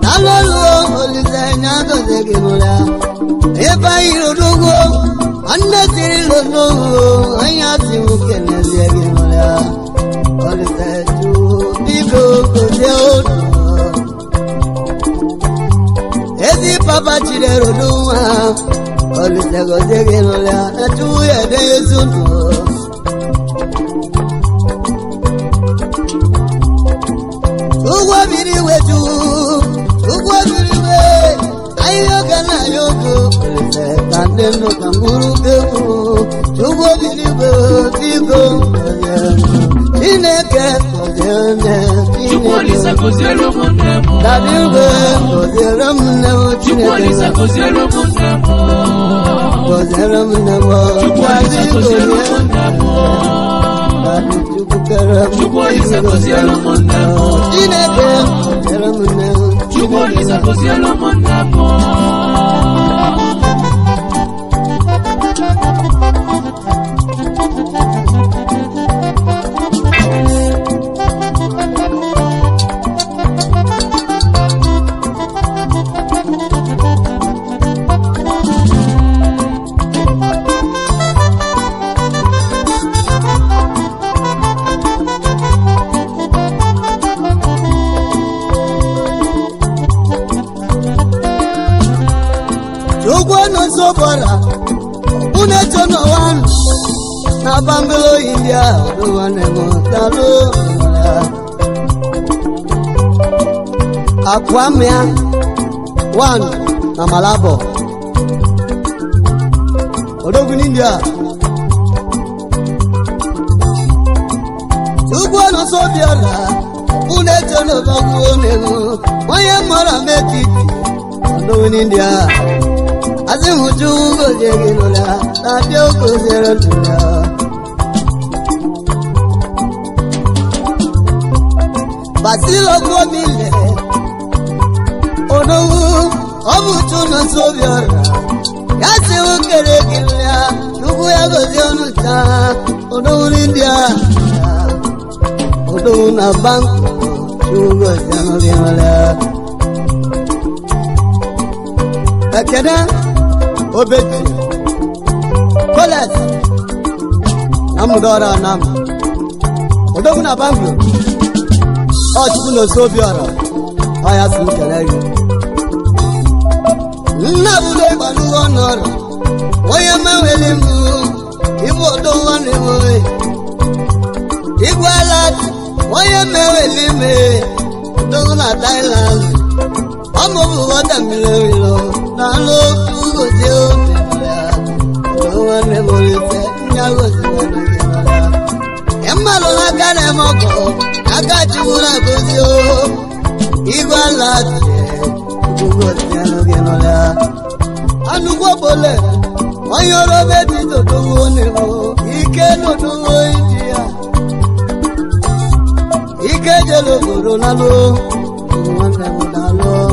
Nalolu Olise nyago zegirula Ifeanyi Onowu anasiri lonowo anyasi mukene zegirula Olise tu biko koze odu Ezi papa chidero duwa Olise gozegirula Natu yede yesuno Ugwa biri wetu, ayo kana yogo, Olise kandeno kanguru beku, ugwa biri wetu, Chineke kozene, Chukwu Olisa gọziere ụmụnne m. Dabiwe kozere m nne Chukwu Olisa gọziere ụmụnne m. Gọziere m nne Chukwu Olisa gọziere ụmụnne m. Chukwu Olisa gọziere ụmụnne m. Chineke gọziere m nne Chukwu Olisa gọziere ụmụnne m. Ugwo no sobara une chono wan na bangalo India duwane mo talo Akwamia one na Malabo Odogun India Ugwo no sobara une chono bagone mo Oye mara metiti Odogun India Azimu jungo jegilola Tadio kuzero tula Basilo kwa mile Onogu Omuchu na sobiora Yasi ukere gilya Nugu ya gozionu cha Onogu India Onogu na banko Jungo jano ginola Ekene Obeti Kolet Namudora Nam Odogu na banko Ochiku no sobiora Aya sinkelegi Nabude balu honoro Oye mewelimu Ibu odogu anemoe Ibu alat Oye mewelime Odogu na Thailand Omo buwata milewilo Nalo kugozi omemela Odogu anemolise Nyagozi wanagimala Emalo nakane moko Akachukuna gozi o Igwa lati Kugozi anogenola Anugwo bole Onyoro beti todogu onemo Ike todogu India Ike jelo goro nalo Kugozi anogenola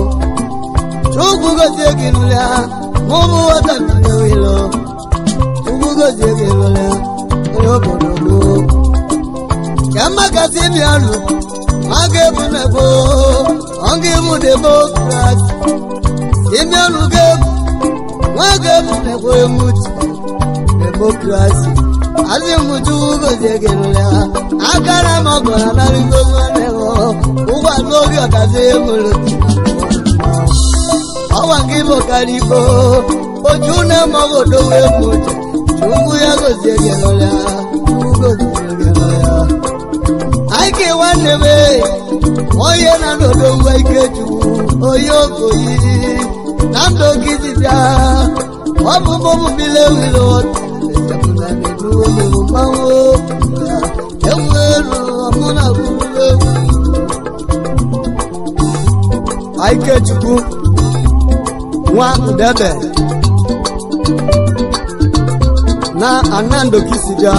Kugozi anogenola Mumu wata milewilo Kugozi anogenola Oyobodogo Kama kasi bialu Age bunebo Ange bunebo Kras Simialu gebu Age bunebo emuti Demokrasi Azi mutu gozegenula Akara magona Naringo manebo Uwa logi okaze muluti Awangibo karibo Ojune magodo emuti Chungu ya gozegenula Gozegenula Aike wanebe Oye na dodo waikeju Oyo koyi Nando kizita Wabu bobu bile wilo Ejabuna nilu Omewu mawo Ewelu Amuna kule Aike chuku Nwa udebe Na anando kisija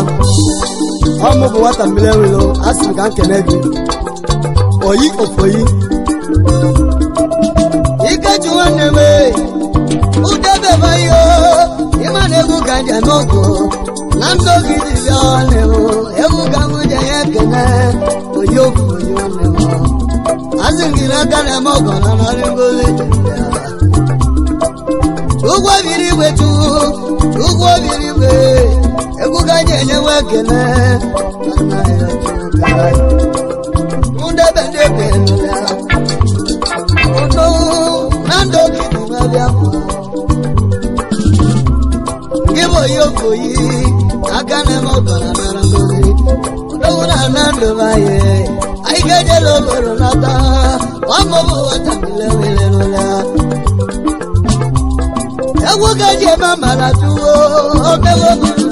Omo bu wata milewilo Asika nkenegi Oyi ofoyi Ike chuwaneme Udebe bayo Imane egu kanja nogo Nando gidi yanemo Egu kamuje yekene Oyi ofoyi wanemo Azingira kane mogo Nanaringoli jenda Chugwa biriwe Chugwa biriwe Egu kanje nyewekene Anaya chugwa Udebe nula Odo Nando kidi mabiamu Gibo yoko yi Akane mogona narangoli Odo na nando baye Aike loboro nata Wamobu watamile nula Ewu kaje mama na tuwo Omewo muna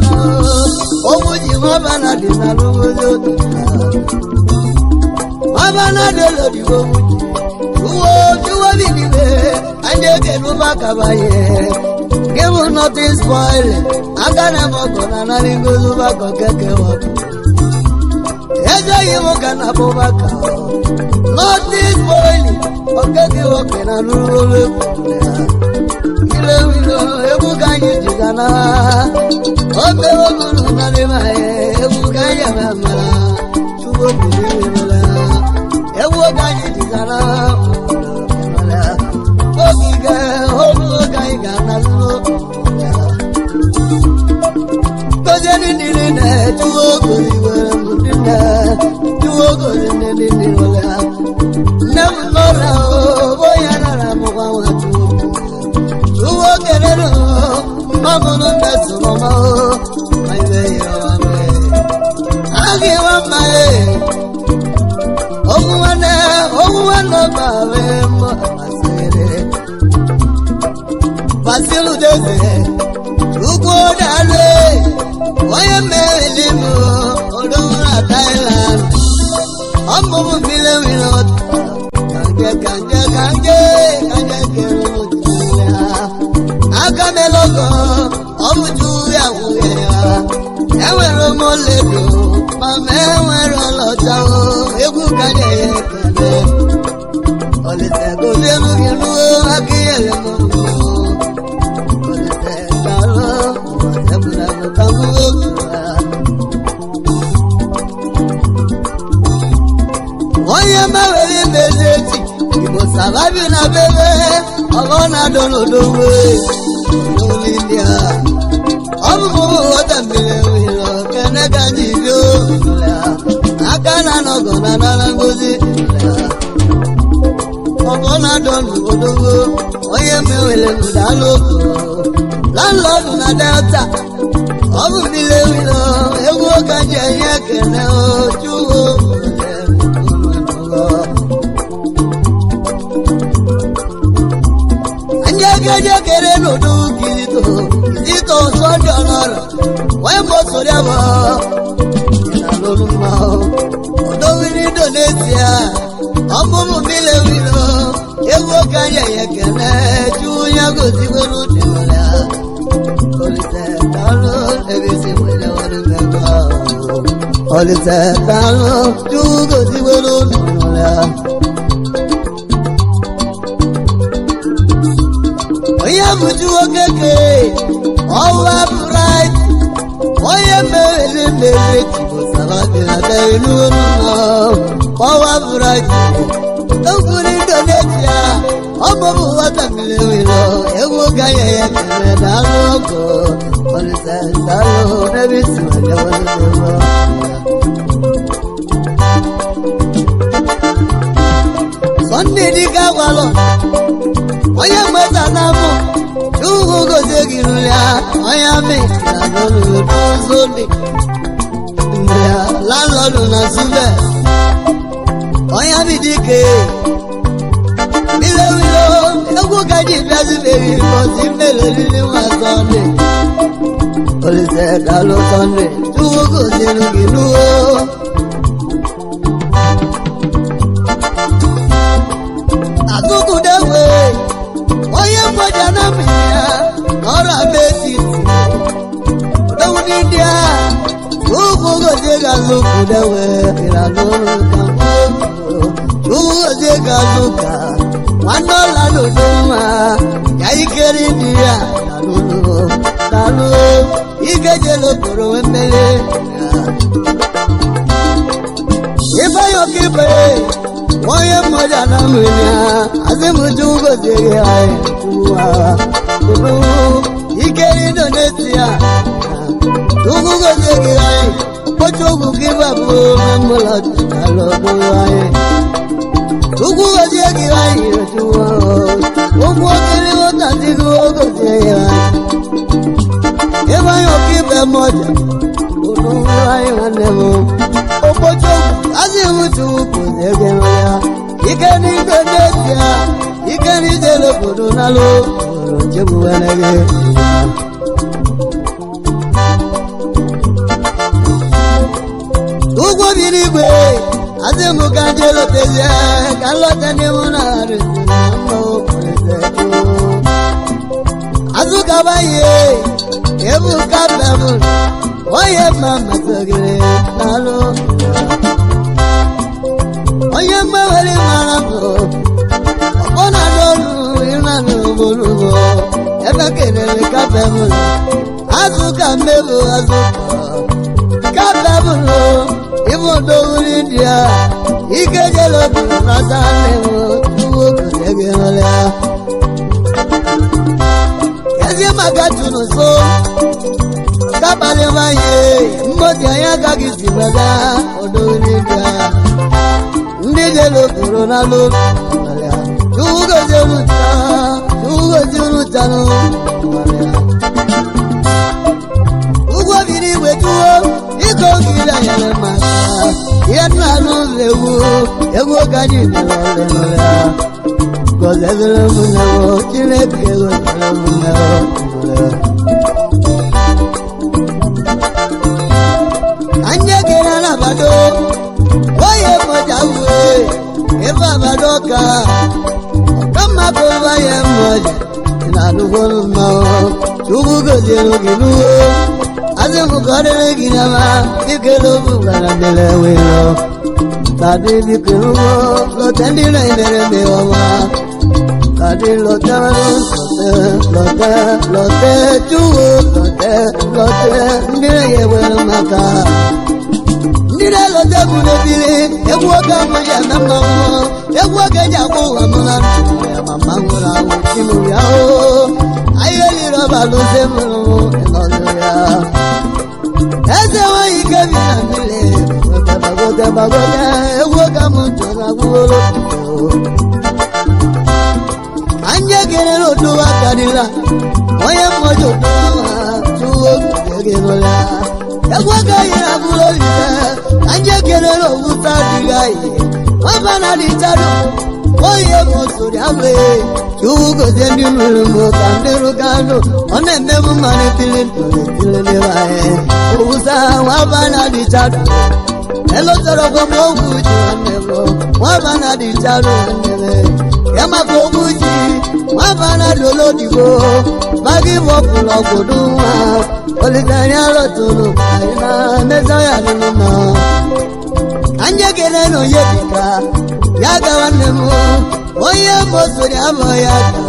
Omuji mabana dina lungo Mabana delo diwo muji Tuwo biniwe Andeke nuba kabaye Give nothing spoil Agana mokona naringo zuba kokeke wako Eja yimu kana bobaka Nothing spoil Okeke wake na nurule Wilo ebu kanyi jigana Ope wakulu narimae Ebu kanyi mamala Chubo kuliwila Ebu kanyi jigana Okiga Obu kanyi gana lulo Tojeni niline Chubo kuliwila Mutine Chubo kuliwila Nilila Nebu nora Boya nara mwa watu Uwo kerero mabụrụ mmetụrụma anyị yọrọ agị nwama ogwu nwanne ọbara mma masịrị Basilu deze ugwu dale onye mmeri m odowura Thailand ọmụmụ mmiri nwere kanje kere ya aka melogo ọmụju ya nwunye ya enwere m oledo ma ma enwere ọlọcha egwu kanye ya ekele olise gozielu gị ruo aka ihele m olise karo ebula ka m onye mawere mezeti igbo sababi na bebe ọgọ na-adọ n'odowe n'olilia ọbụbụ ghọta mmiri nwere kene ka ndị bi aka na nọgọ na nara ngozi ọgọ na-adọ n'odowe onye mewere ndaloko landlọdụ na delta ọ bụ mmiri nwere egwu ụka ji enye kene ochuwo Anjagaja kere no do kizito sojo noro wai mo soriaba ina loluma odo wini Indonesia amumu mile wino ewo kanya yekene junya gozi wonu tinola olise talo ebisi wele wonu bego olise talo ju gozi wonu tinola oya buju okeke owa bright oya mele tibo sababi na belu no owa bright oguri Indonesia obobu wata milewilo ewo gaye yekele daloko olise dalo nebisi wale wale Sunday di kawalo oya mata namu chugo goze girulia oya me na lolu dozoni ya la lolu na sube oya bidike bilewilo ego gaji biazi bebi kozi meleli wa Sunday olise dalo Sunday chugo goze giruo akuku dewe oye moja na mia ora beti dawudi dia ugo goje gazuku dewe iradoro kambo ugo goje gazuka wanola dodoma yaikeri dia dalu igeje lokoro wemele ibayo kibe oye moja na mia azimu jugo jege hai tuwa kudu ikeri Indonesia jugo jege hai pochogu kibabu memola talo duwae jugo jege hai tuwa ogo kiri wota jigo ogo jege hai eba yo kibe moja kudu hai wanemo opochogu azimu jugo jege hai ikeni Indonesia ikeni jelo kudu nalo jebu wenege ugo birigwe azemu kanjelo teze kalota ni munare no prezeto azuka baye ebu kabamu oye mama sogire nalo oye mawari marapo ona dolu inanu bolugo ebe kenele kabemu azuka mebo azuka kabemu imodo urindia ikejelo nasanemo tuwo kusegeola yazi magatu no so kabale maye mbodi ayaga gizibada odo urindia ndijelo corona lo jugo jeluta Ugo junu tanu Ugo biri wetuo Iko gila yale maka Yatna nulewu Ego kaji nilole nolea Gozevele munewo Chileke gozevele munewo Anje kera na bado Oye moja uwe Eva badoka Kama kolwa ye moja Ina nukonu mao Chugu gozero ginuo Aze mukadele ginama Ikelo mukarandele wilo Tadi bikiruo Lotendile inere mewawa Tadi lotano Lote chugu Lote Ndire yewe maka Ndire lote kunebile Ebuoka moja mama Ebuoka jako wa mwana Mama mwana uchimu yao Ayeli roba luze mwana Enozoya Eze wa ikebina mile Bagote Ebuoka mchora kuolo Anje kenelo tuwa kadila Oye mojo tuwa Chuo kugegenola Ebuoka ina kulo lise Anje kenelo uta digai Wabana ditaro Oye mosuri ame Chugo zendi mulumo kandiru kando One memu mani tili nevae Usa wabana ditaro Elo toro komo uji wanemo Wabana ditaro waneme Yama koguji Wabana dolo digo Bagi wopulo kuduwa Olitanya lotunu Aina meza ya nunuma Anje keneno yedika Yaga wanemu Oye mosuri amo yaga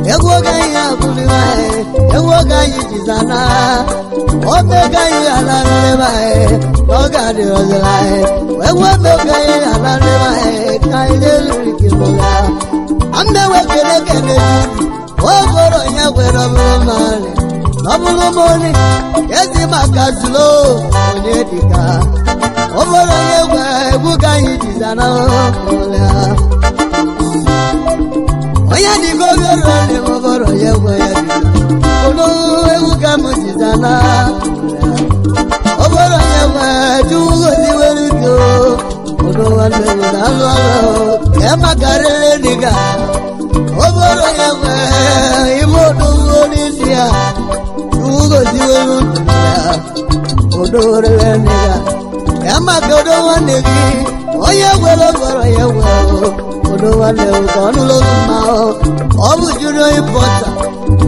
Ewoga ya kuliwae Ewoga yijizana Omega ya alanewae Oga di ozelae Ewoga ya alanewae Kaile lurikimoga Amne wekele kene Ogoro ya wero mulumane Nomulumoni Kezi makasulo Onyedika Ogoro yewe Ewoga yijizana Ola Oya di gogoro le mogoro yewe Olo Ewoga mujizana Ogoro yewe Jugo diwerukyo Olo wale udalo Kema karele niga Ogoro yewe Imodo uolisia Jugo diwerukyo Olo wale niga Kema kodo wanegi Oye wele goro yewe Odo wale ukonu lomao Obu judo impota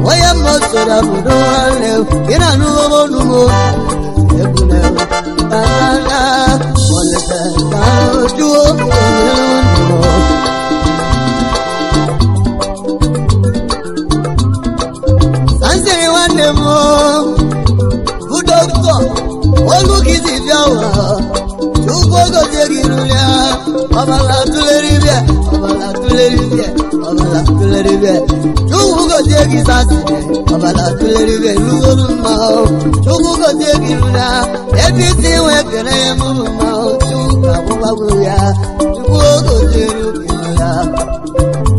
Oye mosora Odo wale Ina nuwo nuwo Ebune Tanana Olete Tano juo Nuwo Sansiri wande mo Budokto Olu kisi vyawa Chukogo tegirulia Obala tuleribye Obala tuleribye Obala tuleribye Chukogo tegisasine Obala tuleribye Lulumao Chukogo tegirulia Ebisi wekene mulumao Chuka wabuya Chukogo tegirulia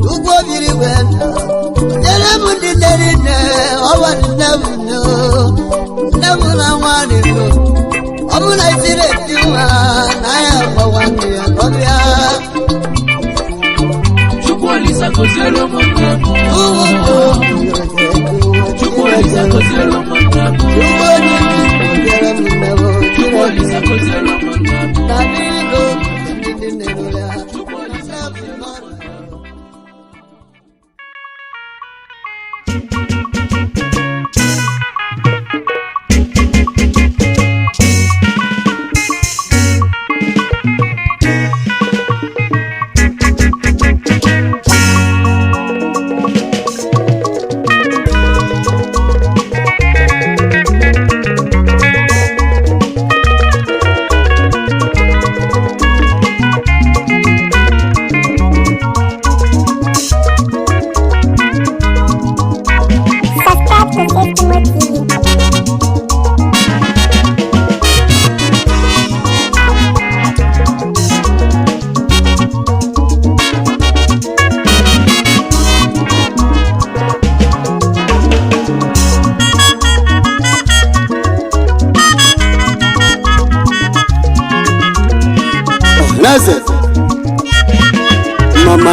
Chuko biri wenda Jere mundi derine Owa nevuno Nevuna wanino Omuna isire tiwa Naya mawani ya kobya Chukwalisa kozero monamo Chukwalisa kozero monamo Chukwalisa kozero monamo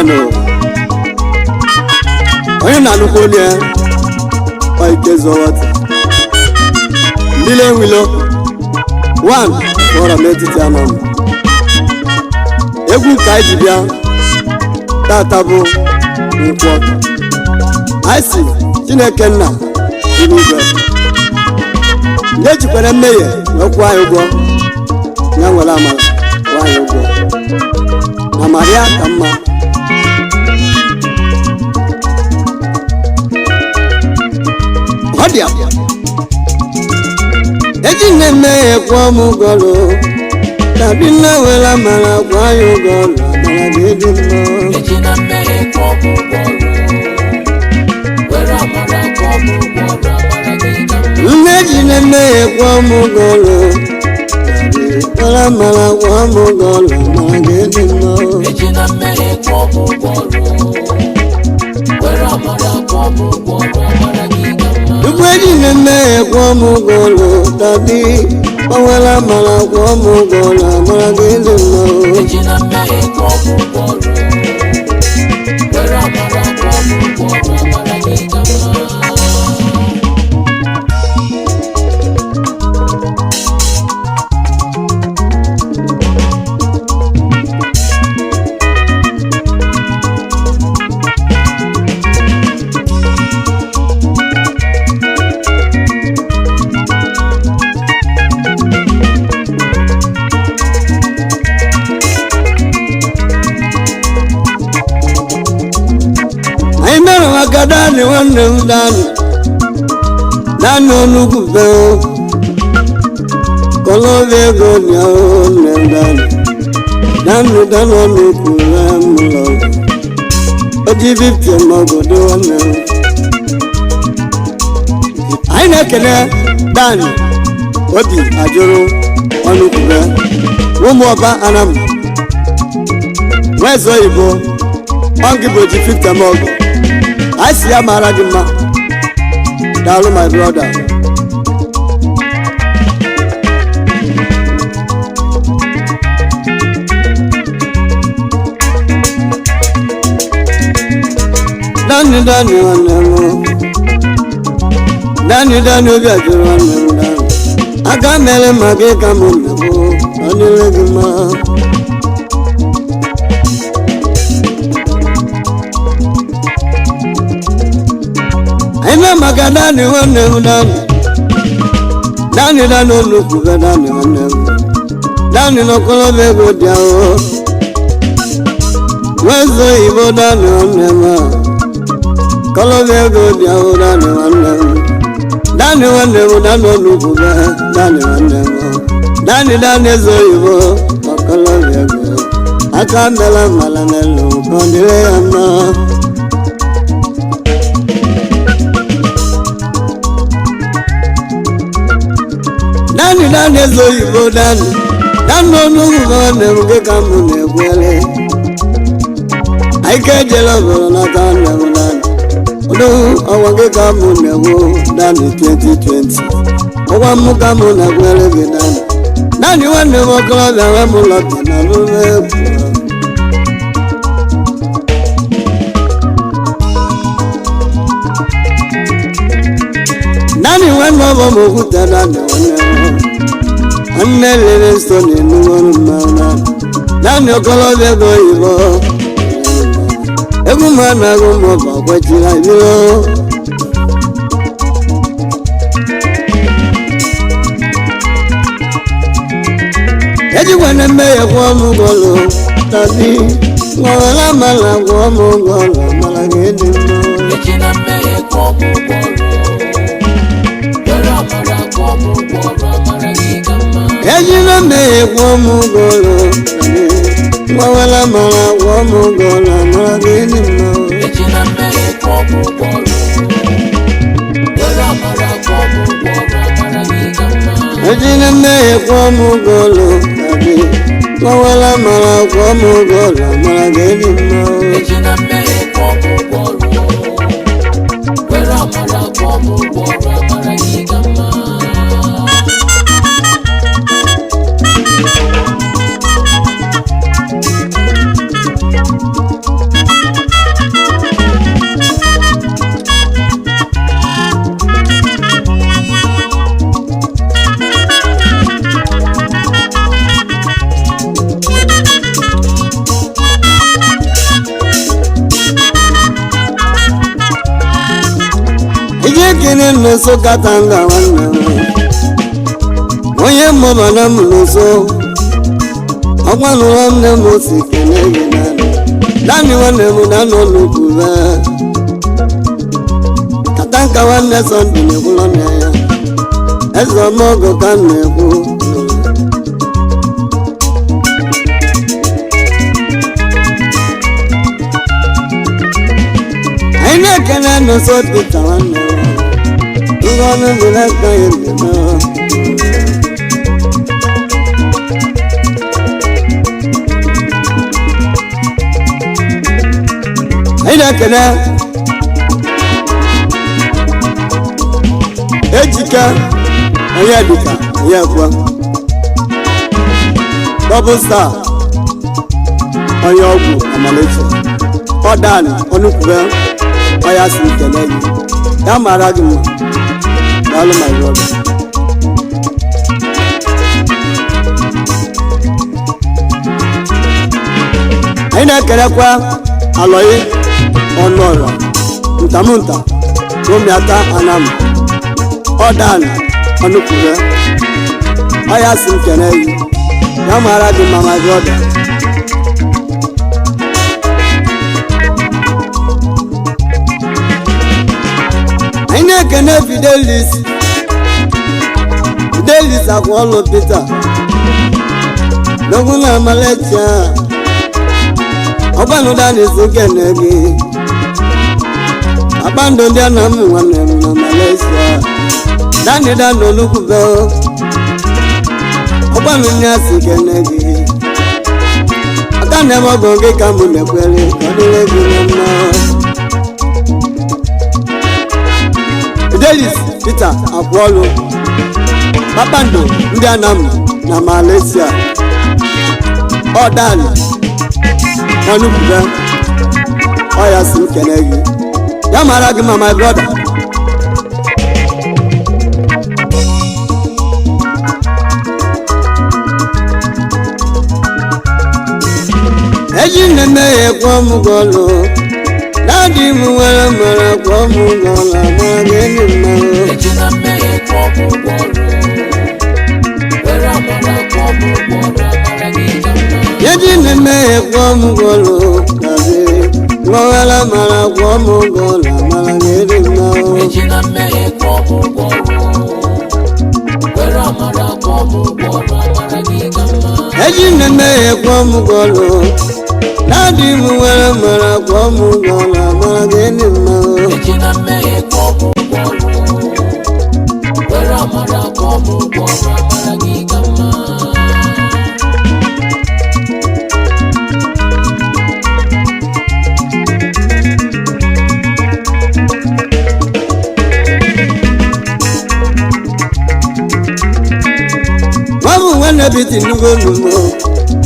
mmanụ onye na-anụkwa olu ya kwa ike zọwata ndị enwilo 1 kpọrọ m etiti anọ m egwu ka anyị ji bịa tata bụ nkwọ anyị si Chineke nna dị n'igwe ndị jikwara mmehie na okwu anyị ụgwọ ya nwere amara nwaanyị ụgwọ na Maria ka mma ọ dị abịa eji na-emehie kwụọ m ụgwọrụ tabi nna nwere amara gwa anyị ụgwọrụ amara ga-eji mma eji na mmehie kwụọ m ụgwọrụ were amara kwụọ m ụgwọrụ amara ga-eji mma nne ji na-emehie kwụọ m ụgwọrụ were amara gwa m ụgwọrụ amara ga-eji mma eji na mmehie kwụọ m ụgwọrụ were amara kwụọ m ụgwọrụ amara ga-eji mma Ugwu eji na-emehie kwụọ m ụgwọrụ tabi nwere amara gwa m ụgwọrụ amara ga-eji mma eji na mmehie kwụọ m ụgwọrụ were amara kwụọ m ụgwọrụ amara ga-eji mma Dani nwanne m Dani onugbu be kọlọbị ego dị ahụ nne m Dani onugbu na mụlọ oji 50 maọbụdo nwanne m anyị na-ekele Dani obi ajụrụ onugbu be ụmụ ọba Anam nwezo Igbo ọngị bụ oji 50 maọbụ I see a maradima, darling, my brother. Dani, Dani, we are doing I can't make my cake come on the boat, on the leg. Ina maka Dani nwanne m Dani onugbu be Dani nwanne m Dani n'okolobịa ego dị ahụ nwezo Igbo Dani nwanne m kolobịa ego dị ahụ Dani nwanne m Dani onugbu be Dani nwanne m Dani ezo Igbo kolobịa ego aka mbela mala n'elu ka ọ dịrị ya mma Dani ezo Igbo Dani onugbu nwanne m gị ka m na-ekwere anyị ka ejela obodo nata nne m Dani odogwu ọgwa gị ka m na-egwu Dani 2020 ọgwa m ka m na-ekwere gị Dani nwanne m okorobịa nwe m lọta na n'ụlọ egwu Dani nwanne ọbọ m okwute Dani nwanne lere nsọ na-enugoro mmanụ Dani okolobịa ego Igbo egwu ma na-agụ maọbụ akwachiri abịrị ejikwana mmehie kwụọ m ụgwọrụ tabi nwere amala kwụọ m ụgwọrụ amara ga-edị mma eji na mmehie kwụọ m ụgwọrụ were amara kwụọ m ụgwọrụ amara ga-eji mma ejila mmehie kwụọ m ụgwọrụ nwere amara kwụọ m ụgwọrụ amara ga-edị mma eji na mmehie kwụọ m ụgwọrụ were amara kwụọ m ụgwọrụ amara ga-eji mma ejila mmehie kwụọ m ụgwọrụ tabi nwere amara kwụọ m ụgwọrụ amara ga-edị mma eji na mmehie kwụọ m ụgwọrụ were amara kwụọ m ụgwọrụ amara ga-eji mma n'ụsọ katanga nwanne m onye mmụba na m n'ụsọ ọgwanụrụ nne m osi kene gị naanị nwanne m na nọ n'ukwube katanka nwanne Sọnde na-ekwulọ na ya eze ọmọgọ ka m na-ekwu anyị na-ekene n'ụsọ Pita nwanne m ihe ọnụ bụla ka ya ememe anyị na-ekene Ejike onye dịka onye ekwe Double Star onye ọgwụ Amalechi ọdan ọnụkwube ọya si nkele gị ya mara gị mma daalụ my brother anyị na-ekelekwa Alọyị Ọnụọra ntamụnta ụmịata Anam ọdan ọnụkwube ọya si nkele gị ya mara gị mma my brother anyị na-ekene Fidelis Akwụọlụ Peter n'ogwu na Amalechi ọgbanụda na-eso kene gị akpando ndị ana m nwanne m na Malaysia danida n'olukwube ọgbanụ ndị a si kene gị aka na eme ọgọ gị ka mụ na-ekwere ka ọ dịrị gị na mma Fidelis Peter Akwụọlụ kpakpando ndị Anam na Malaysia ọdali ọnụkwube ọya si nkene gị ya mara gị ma my brother eji nne ya kwa m gọlụ daddy m nwere mara kwa m gọlụ amara gị enyi mma Yeji neme kwa m gọlụ kazi nwere mara kwa m gọlụ amara gị enyi mma eji neme kwa m gọlụ daddy m nwere mara kwa m gọlụ amara gị enyi mma nwanne biti nnukwu olumo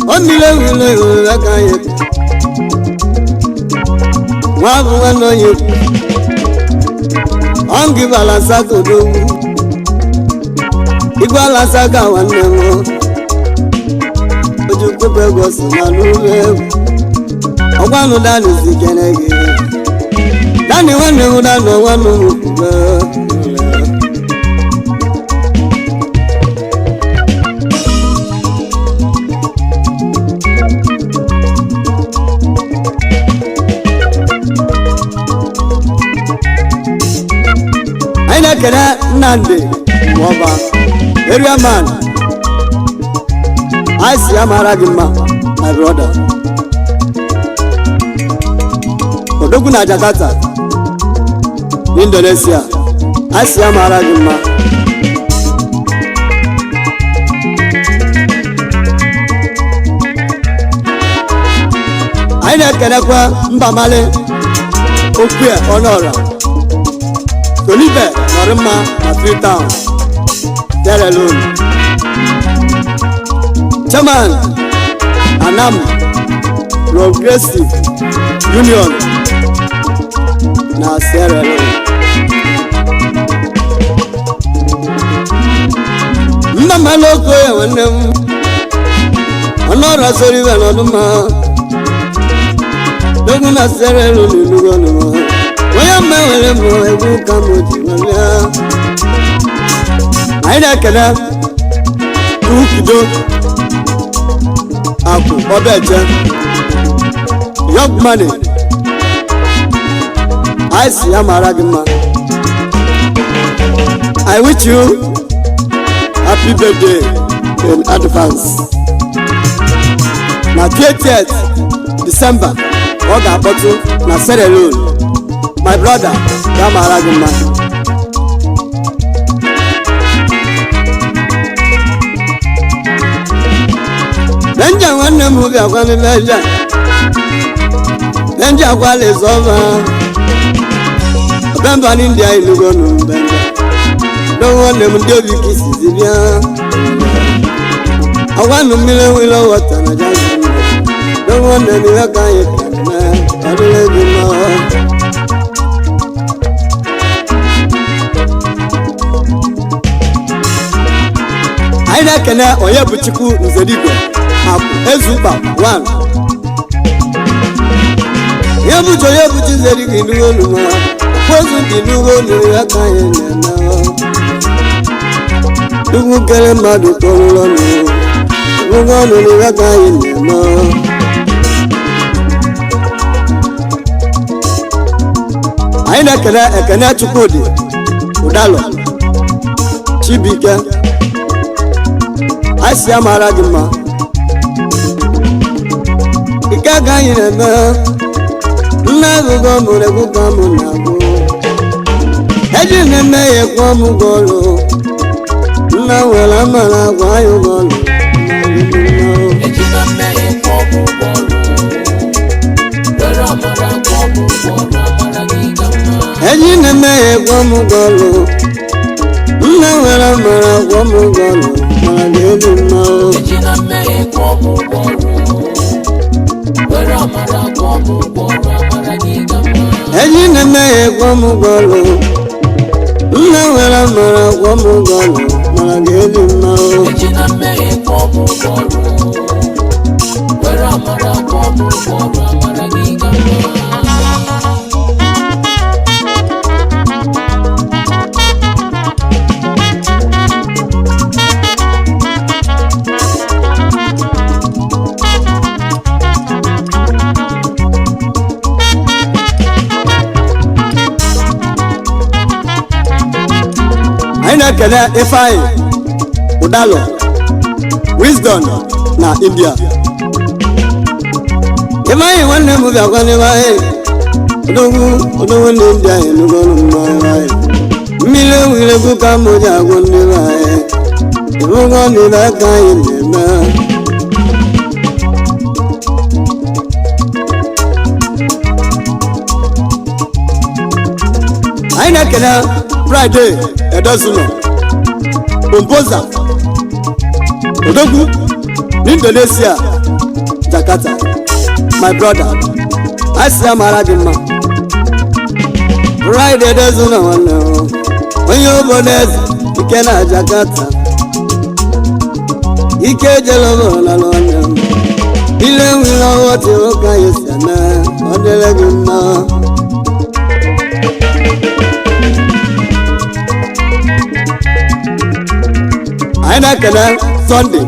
o mmiri ewule ewule aka anyị nwa bụ nwanne onye ọ ngị balasa kodogwu igwe alasa ka nwanne m oju kpebe ego si na n'ụlọ egwu ọgwanụ dani si kene gị dani nwanne m dani ọgwanụ m kwube ekene Nnamdi Nwọba area man I see amara gị mma my brother odogwu na Jakarta Indonesia I see amara gị mma anyị na-ekenekwa Mbamali Okwe Ọnụọra Olive Norima na Freetown Sierra Leone Chairman Anam Progressive Union na Sierra Leone Mbamali Okwe nwanne m Ọnụọra sori iwe n'ọdụma Dogu na Sierra Leone n'ugonu onye mewere m egwu ka m ji nwere anyị na-ekele Ukido Akụ Obeje Young Money I see ya mara gị mma. I wish you happy birthday in advance. Na 30th December ọ ga-akpọtụ na Sierra Leone. My brother ya mara gị mma. Benja nwanne m bịa kwali Benja kwali zọba. Bemba n'India ilugo n'Bemba. Don't want them to be kisses in ya. I want to million willow water and a jacket. Don't want them to be a guy. I don't let you know. I reckon that or you put you in the deep. Ezuba one. You put your in the deep. Wasn't the new one you are kind now? You will get a mad to call on you. You're going to be a guy in now. I cannot put it. Udalo Chibika I see a maragima. Ikaga in a never go to come on. Ejine meye kwa mugolo na wala mala kwa yugolo Ejine meye kwa mugolo wala mala kwa mugolo mala gigama Ejine meye kwa mugolo na wala mala kwa mugolo mala gigama Ejine meye kwa mugolo wala mala kwa mugolo mala gigama Ejine meye kwa mugolo na wala mara kwa mugolo mara gedi mao Ejina meye kwa mugolo wala mara kwa mugolo mara gigama Aina kena Ifeanyi Udalo Wisdom na India Ifeanyi nwanne m bịakwa n'Ifeanyi Odogwu ndị India enugolu mma Ifeanyi mmiri nwere egwu ka m ji agwụ ndị Ifeanyi Ibugo n'ibe aka anyị na-eme Aina kena Friday Edozuno Composer Odogwu Indonesia Jakarta My brother I see Amaragima Friday Edozuno Onye Obonez Ike na Jakarta Ike Jelobo na London Ile nwilo wote ụka yesi eme Ọ dịrị gị mma Aina kele Sunday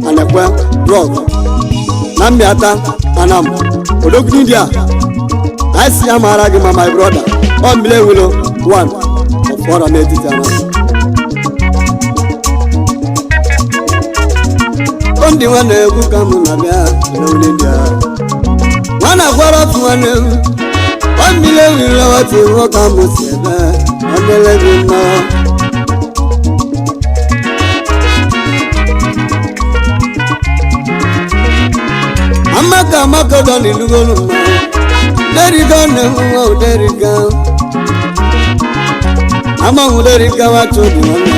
Anekwe Rock Nambiata Anam Odogwu India I see Amaragima my brother Ombile Willow one of all Mediterranean Ondi wane egwu ka mụ na-abịa n'ụlọ India Nwana gwara otu nwanne m Ombile Willow otu iwu ka mụ si ebe Ọ dịrị gị mma Amaka don ilugolu ma Derika ne huwa derika Ama derika watu diwana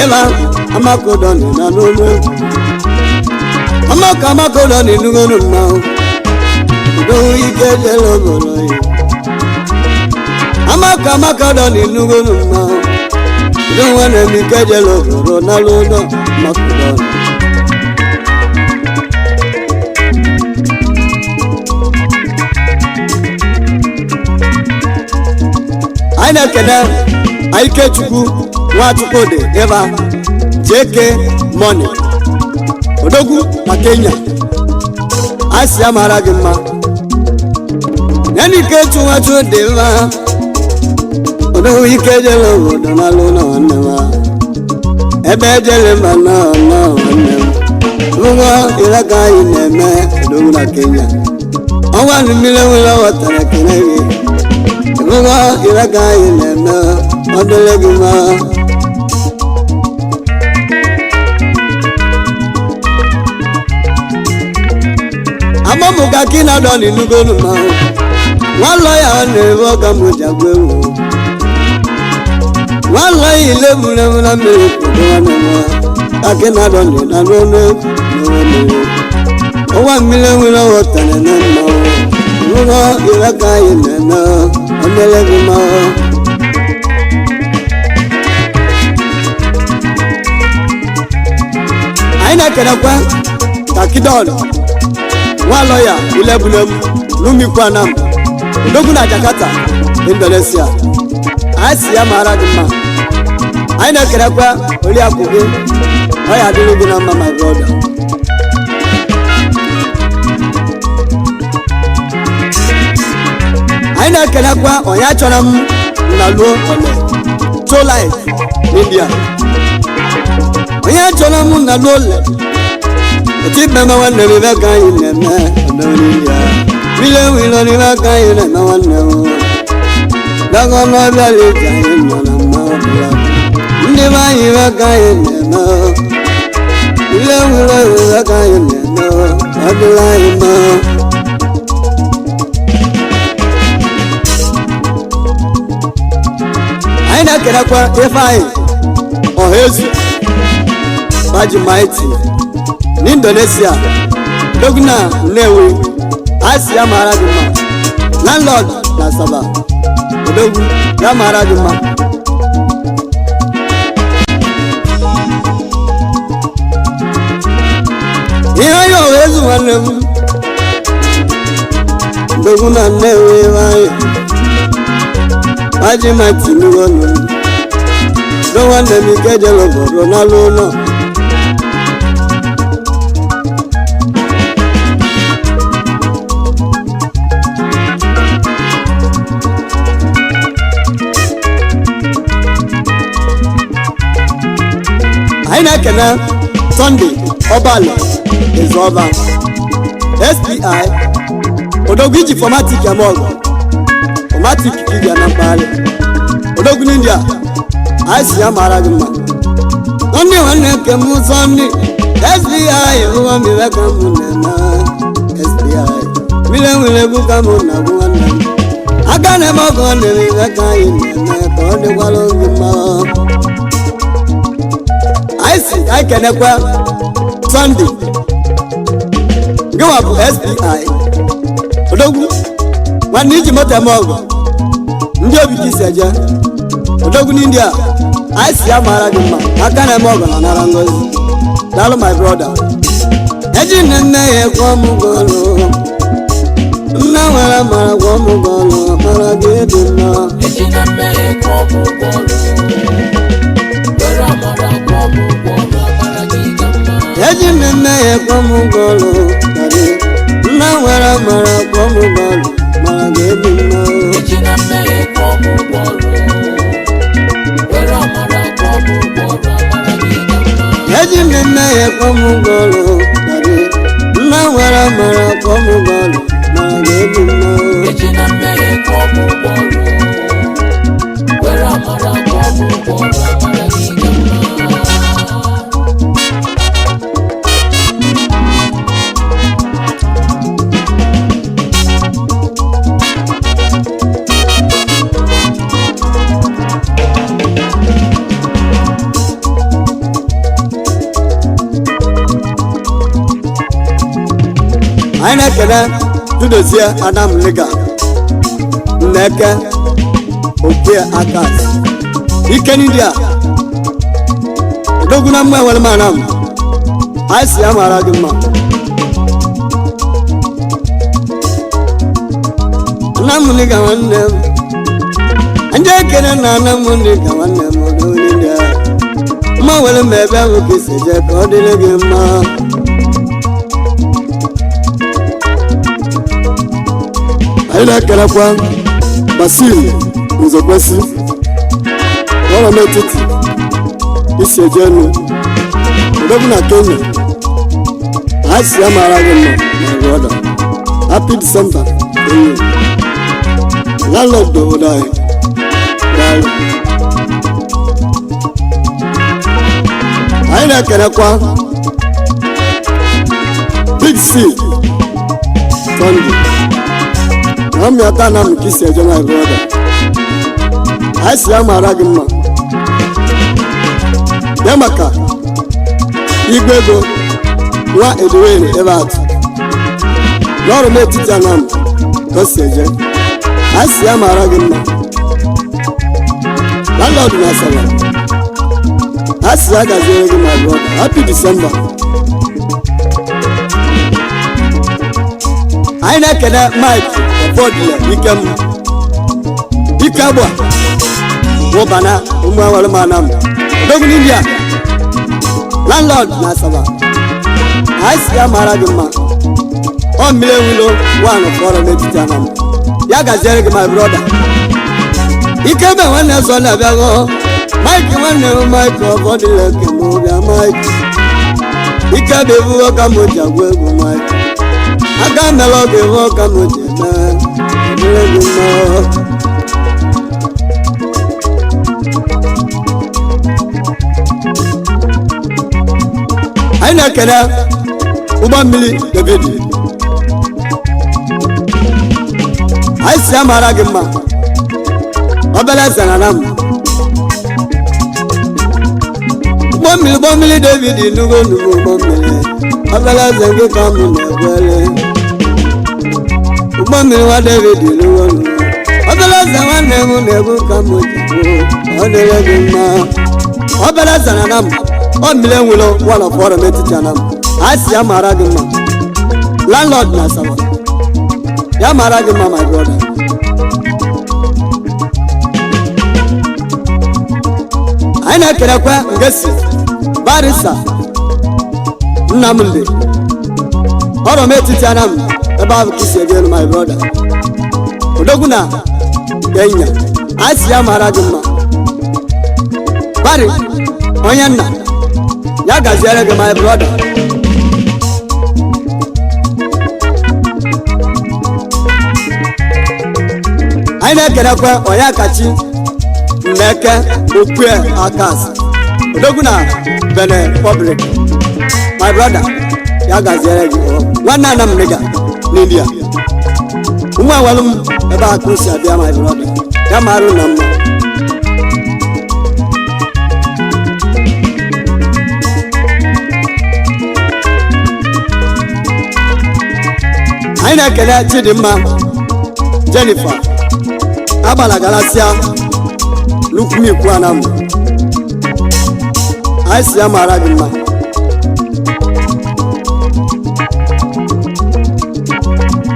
Ela amaka don na nome Amaka don ilugolu ma Do ike jelo golo Amaka don ilugolu ma Do wane mi ke jelo golo na lodo makudon anyị na-ekene Ikechukwu Nwachukwu dị ebe JK Money odogwu na Kenya asị ya mara gị mma yani Ikechukwu Nwachukwu dị ebe odogwu ike jele obodo n'alụ na nwanne m ebe ejele mba na nwanne m ụgwọ ịraka anyị na-eme odogwu na Kenya ọnwa mmiri nwere ọghọtara kene gị ụgwọ ịraka anyị na-eme ọ dịrị gị mma amamụ ka ki na-adọ n'inugolu ma nwa ya na-ebe ọka m ji agwa ewu nwa ya ileburu na mmiri kpodo nwanne m ka ki na-adọ n'ọnụ ọnwa mmiri nwere ọghọtara na mma ụgwọ ịraka anyị na-eme ọ dịrị gị mma anyị na-ekenekwa ka Kidol nwa lọya ilebulem n'umikwanam odogwu na Jakarta Indonesia anyị si ya mara gị mma anyị na-ekenekwa Oriakụ gị ọ ya adịrị gị na mma my brother anyị na-ekenekwa onye achọrọ m na luo ole True Life India onye achọrọ m na luo ole oti bema nwanne m ibe ka anyị na-eme India wile wile n'ibe ka anyị na-eme nwanne m dago n'ọbịa leti anyị nọ na mma ọbụla ndị be anyị ibe ka anyị na-eme wile wile ibe ka anyị na-eme ọdụla anyị mma anyị na-ekenekwa Ifeanyị Ọhaezu Bajimaiti n'Indonesia dogna Nnewi asị ya mara gị mma landlord na Asaba odogwu ya mara gị mma ihe onye Ọhaezu nwanne m dogwu na Nnewi anyị Bajimaiti n'ụlọ do nwanne m ike jere obodo n'alụ ụlọ anyị na-ekene Sunday Ọbalị Ezeọba SPI odogwu iji formatic ya mọgụ formatic kibia na mpaghara odogwu n'India anyị si ya mara gị mma ndị nwanne nke m Sunday SPI ụgwọ mmiri ka m na-eme SPI mmiri nwere egwu ka m na-agwụ nwanne m aka na-eme ọgụ nwanne m ibe ka anyị na-eme ka ọ dịkwara gị mma anyị si anyị kenekwa Sunday gịwa bụ SPI odogwu nwanne iji moto eme ọgụ ndị obi ka isi eje odogwu n'India anyị si ya mara gị mma aka na-eme ọgụ na nara ngozi daalụ my brother eji nne ya ekwe ọmụgọlụ nna nwere mara gwa ọmụgọlụ mara gị dị mma eji na mmehie ekwe ọmụgọlụ were amara gwa ọmụgọlụ amara gị dị mma eji nne ya ekwe ọmụgọlụ nna nwere mara gwa ọmụgọlụ mara gị dị mma eji na mmehie ekwe ọmụgọlụ were amara gwa ọmụgọlụ amara gị dị mma eji nne ya ekwe ọmụgọlụ nna nwere mara gwa ọmụgọlụ mara gị dị mma eji na mmehie ekwe ọmụgọlụ were amara gwa ọmụgọlụ amara gị dị mma anyị na-ekele Chidozie Adam Liga Nneke Okie Akas ike n'India odogwu na mma ewere mana m anyị si ya mara gị mma nna m Liga nwanne m anje kene na na m ndị ka nwanne m n'onye ndị a mma were m ebe ahụ ka isi je ka ọ dịrị gị mma anyị na-ekelekwa Basil Nzokwesi ọrụ n'etiti isi eje enu odogwu na Kenya anyị si ya mara gị mma na brọda happy December enyi landlord obodo anyị daalụ anyị na-ekelekwa Big C Sunday na mmịata na m ka isi eje my brother anyị si ya mara gị mma ya maka igwe ego nwa Edwin ebe atụ n'ọrụ m etiti ana m ka o si eje anyị si ya mara gị mma landlord na Asaba anyị si ya gaziere gị my brother happy December anyị na-ekele Mike Ọfọdụle Ikem ike agba ụbana ụmụ awara m anam odogwu n'India landlord na Asaba anyị si ya mara gị mma ọ mmiri ewulo one of ọrụ n'etiti anam ya gaziere gị my brother Ikeme nwanne so na-abịago Mike nwanne m Mike Ọfọdụle kemụbịa Mike Ikebe ebuo ka m ji agwa egwu Mike aka melo gị hụ ka m ji eme ọdịrị gị mma anyị na-ekele ụgbọ mmiri David anyị si ya mara gị mma obere eze na nam ụgbọ mmiri David nugo ụgbọ mmiri obere eze gị ka m na-ekwere ụgbọ mmiri nwa David nugo obere eze nwanne m na-egwu ka m ji ọ dịrị gị mma obere eze na nam ọ mmiri enwelo one of ọrụ n'etiti anam a si ya mara gị mma landlord na Asaba ya mara gị mma my brother anyị na-ekelekwa Ngesi Barisa Nnamdi ọrụ m etiti anam ebe ahụ ka isi eje my brother odogwu na Kenya a si ya mara gị mma Bari onye nna ya gaziere gị my brother anyị na-ekelekwa onye kachi Mmeke Okwe Akas odogwu na Benin Republic my brother ya gaziere gị nwanne anam nịga n'India ụmụ awalụ m ebe akụ si abịa my brother ya marụ na mma anyị na-ekele Chidimma Jennifer agbala galasia lukwumikwu anam anyị si ya mara gị mma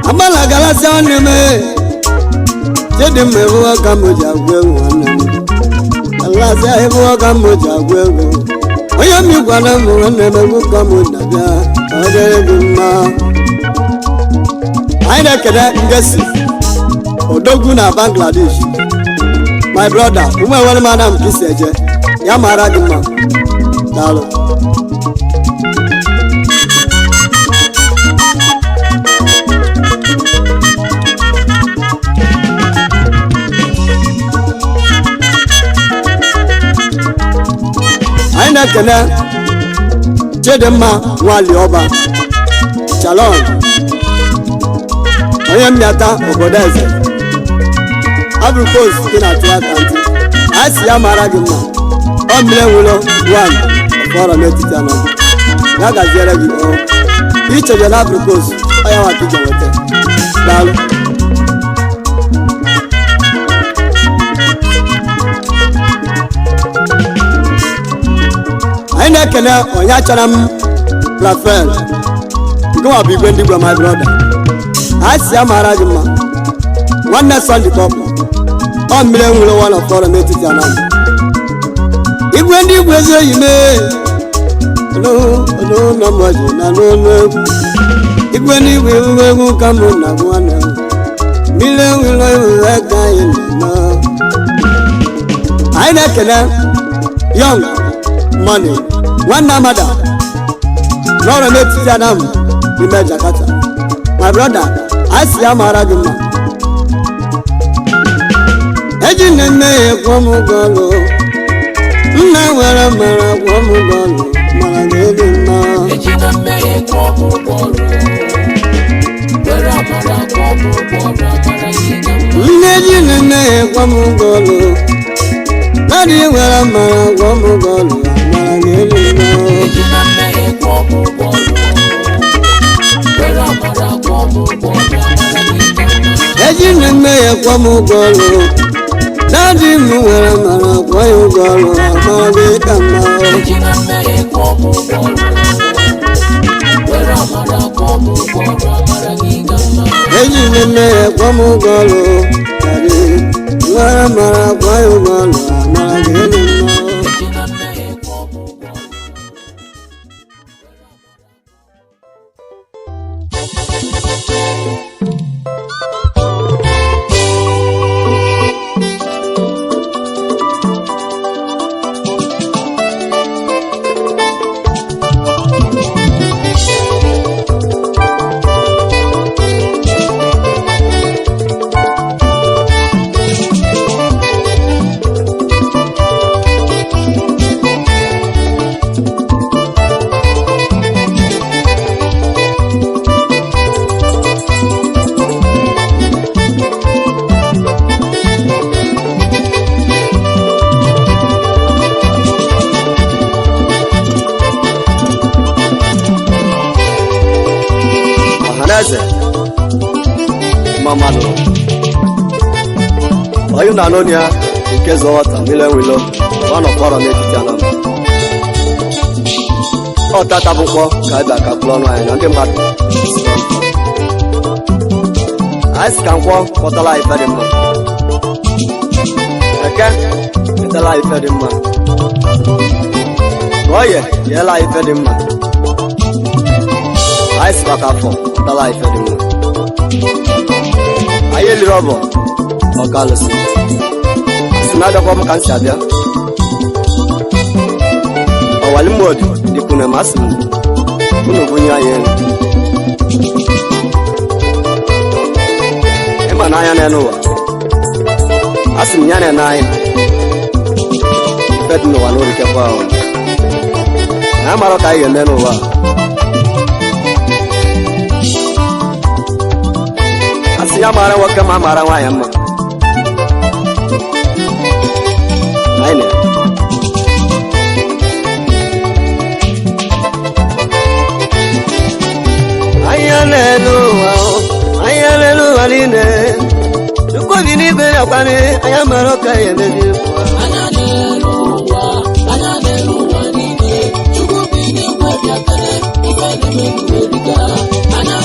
agbala galasia nwanne m Chidimma ebuo ka m ji agwa egwu nwanne m galasia ebuo ka m ji agwa egwu onye mmikwu anam nwanne m egwu ka m na-abịa ọ dịrị gị mma anyị na-ekele Ngesi odogwu na Bangladesh my brother ụmụ enwere m anam ka isi eje ya mara gị mma daalụ anyị na-ekele Chidimma Nwali Ọba Chalon onye mmịata obodo eze Abrikos dị na Tụa Kanti a si ya mara gị mma ọ mmiri enwelo one ọrụ n'etiti anọ ya gaziere gị icheje na Abrikos onye nwa ka ije nweta daalụ anyị na-ekele onye achara m Rafael nke nwa bụ igwe ndị gwa my brother a si ya mara gị mma nwanne Sunday Pọpụ ọ mmiri nwere ụwa na fọrọ n'etiti anam igwe ndị igwe ezi oyi mee olo na mmaji na n'olu egwu igwe ndị igwe ewu egwu ka mụ na nwanne mmiri nwere iwu ega anyị na-eme anyị na-ekele young money nwanne amada n'ọrụ n'etiti anam n'ime Jakarta my brother I see amara gị mma eji nne ya kwọ m gọlụ nna nwere mara kwọ m gọlụ mara ga-edi mma eji na mmehie kwọ m gọlụ were amara kwọ m gọlụ amara gị na mma nne ji nne ya kwọ m gọlụ dadị nwere mara kwọ m gọlụ mara ga-edi mma eji na mmehie kwọ m gọlụ were amara kwọ m gọlụ amara gị na mma eji nne ya kwọ m gọlụ daddy mu were mara kwọ ya gọlụ amara gị ka mma eji na mmehie kwọ m gọlụ were amara kwọ m gọlụ amara gị na mma eji nne ya kwọ m gọlụ daddy nwere mara kwọ ya gọlụ amara gị ka mma eji na mmehie kwọ m gọlụ Eze mamalo ayu na nonia nke zọwata mile wilo one of our n'etiti anam ọ tata bụkpọ ka ebe aka plọnụ anyị na ndị mmadụ anyị si ka nkwọ kpọtala ife dị mma eke etela ife dị mma oye yeela ife dị mma anyị si bata afọ kpọtala ife dị mma anyị eliri ọbọ ọka alụsị si na abịakwa m ka m si abịa ọwali mmodu dịkwune masị m unu bunye anyị elu ịma na anya n'elu ụwa asị m ya na anyị ife dị n'ụwa n'orikekwa ahụ na amara ka anyị ga-eme n'ụwa asị ya mara nwoke ma mara nwaanyị mma anyị na anya n'elu ụwa niile Chukwu bi n'igwe yakwanị anya mara ọka ya emezi anya n'elu ụwa niile Chukwu bi n'igwe bịakere ife na-eme n'uwerika anya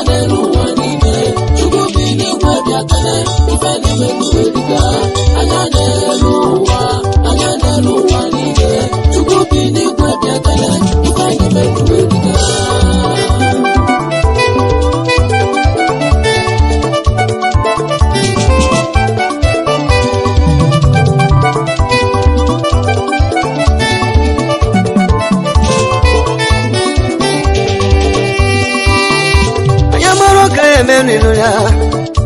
n'elu ụwa niile Chukwu bi n'igwe bịakere ife na-eme n'uwerika anya n'elu ụwa niile Chukwu bi n'igwe bịakere ife na-eme n'uwerika emenu ya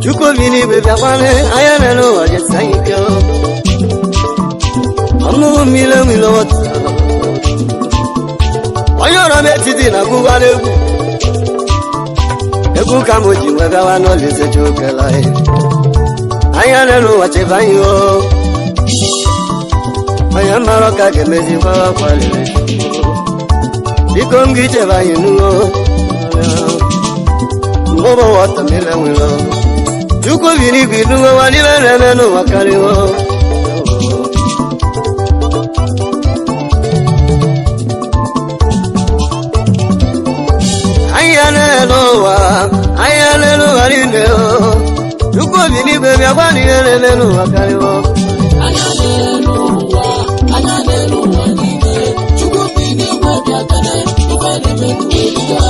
Chukwu bi n'igwe bịakwanị anya n'elu ụwa jesi anyị ike ọmụmụ mmiri nwere otu onye ọrụ m etiti na agụgwara egwu ka m ji wee gawa n'Olise Chukela anya n'elu ụwa chebe anyị onye mara ọka ga-emezi gbawa kwaliri biko m gị chebe anyị n'ụlọ Mbobo wata mile wilo Chukwu bi n'igwe n'ụwa wanile na-eme n'ụwa karịwo anya n'elu ụwa niile Chukwu bi n'igwe bịakwa n'ihe na-eme n'ụwa karịwo anya n'elu ụwa niile Chukwu bi n'igwe bịa kene ife na-eme n'ụwa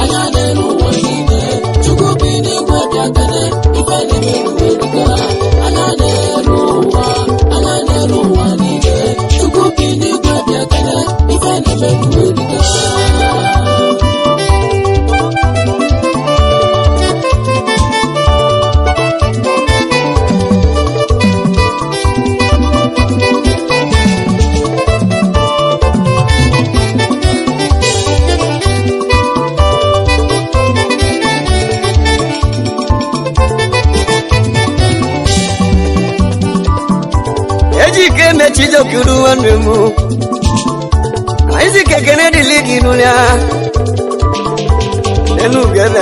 anya n'elu ụwa niile Chukwu bi n'igwe bịa kene ife na-eme n'ụwa anya n'elu ụwa niile Chukwu bi n'igwe bịa kene ife na-eme n'ụwa ejike mechijokuru nwanne m anyị si kekene dịlị gị n'ụlọ enu gebe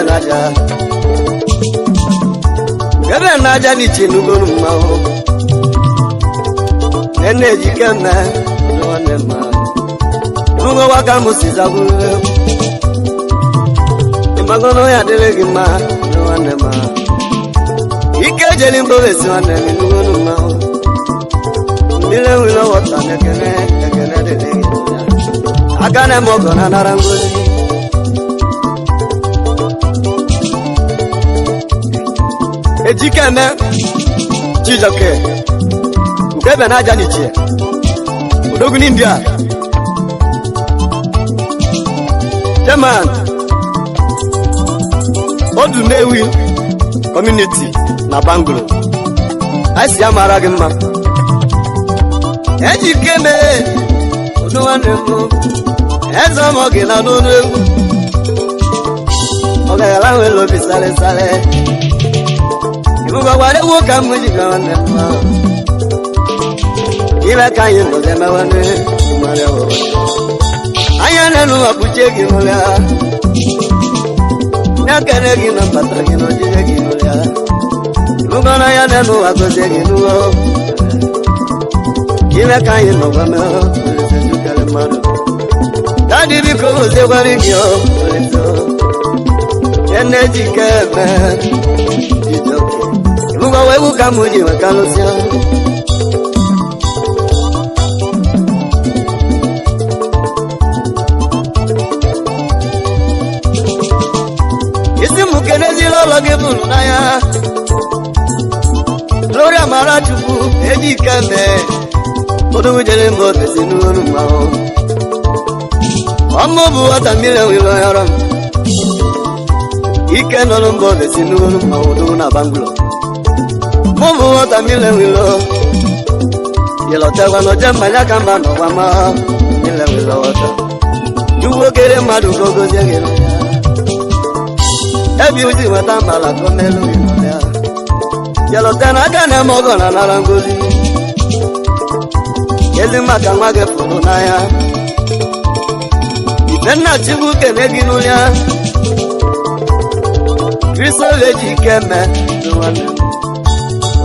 n'aja n'iche n'ugolu mmanwụ nene ejike mme nwanne m n'ụgwọ waka m si zagburu ịmagono ya dịrị gị mma nwanne m ike jeli mbowesi nwanne m n'ugolu mmanwụ mmiri enwere wọta ekene dịrị gị aka na-eme ọgọ na nara ngozi ejikeme chijoke nke ebe na aja n'ichie odogwu n'india german odu Nnewi community na Banglo anyị si ya mara gị mma ejikeme odu nwanne m eze ọmọ gị na n'onu egwu ọ ga-ala nwere obi salịsalị Ibukwara ewu ka m ji gawa nne m ime ka anyị nọzi emewane anya n'elu akpuchie gị n'ụlọ ya kene gị na mbata gị na ojije gị n'ụlọ Ibukwana ya n'elu agozie gị n'ụlọ ime ka anyị nọgwa meho olise mmadụ dadị biko ozekwara gị olise ene jike eme jijoke Ibuka wewu ka m ji weka lụsịa isi m kenezila ụlọ gị bụrụ n'anya Gloria Amarachukwu ejike eme odogwu jere mba ofesi n'olu mmanwụ ọmụ bụ nwata mmiri enwere onye ọrụ m ike nọrọ mba ofesi n'olu mmanwụ odogwu na Banglo Mobu wata mile wilo Yelo tewa no jemba nyaka mba no wama Mile wilo wata Juwo kere madu kogo zengelo Ebi uji wata mbala komelu wilo ya Yelo tena kane mogo na naranguzi Yezi maka mwage fulu na ya Nena chibu kene ginu ya Kristo veji keme Nuwane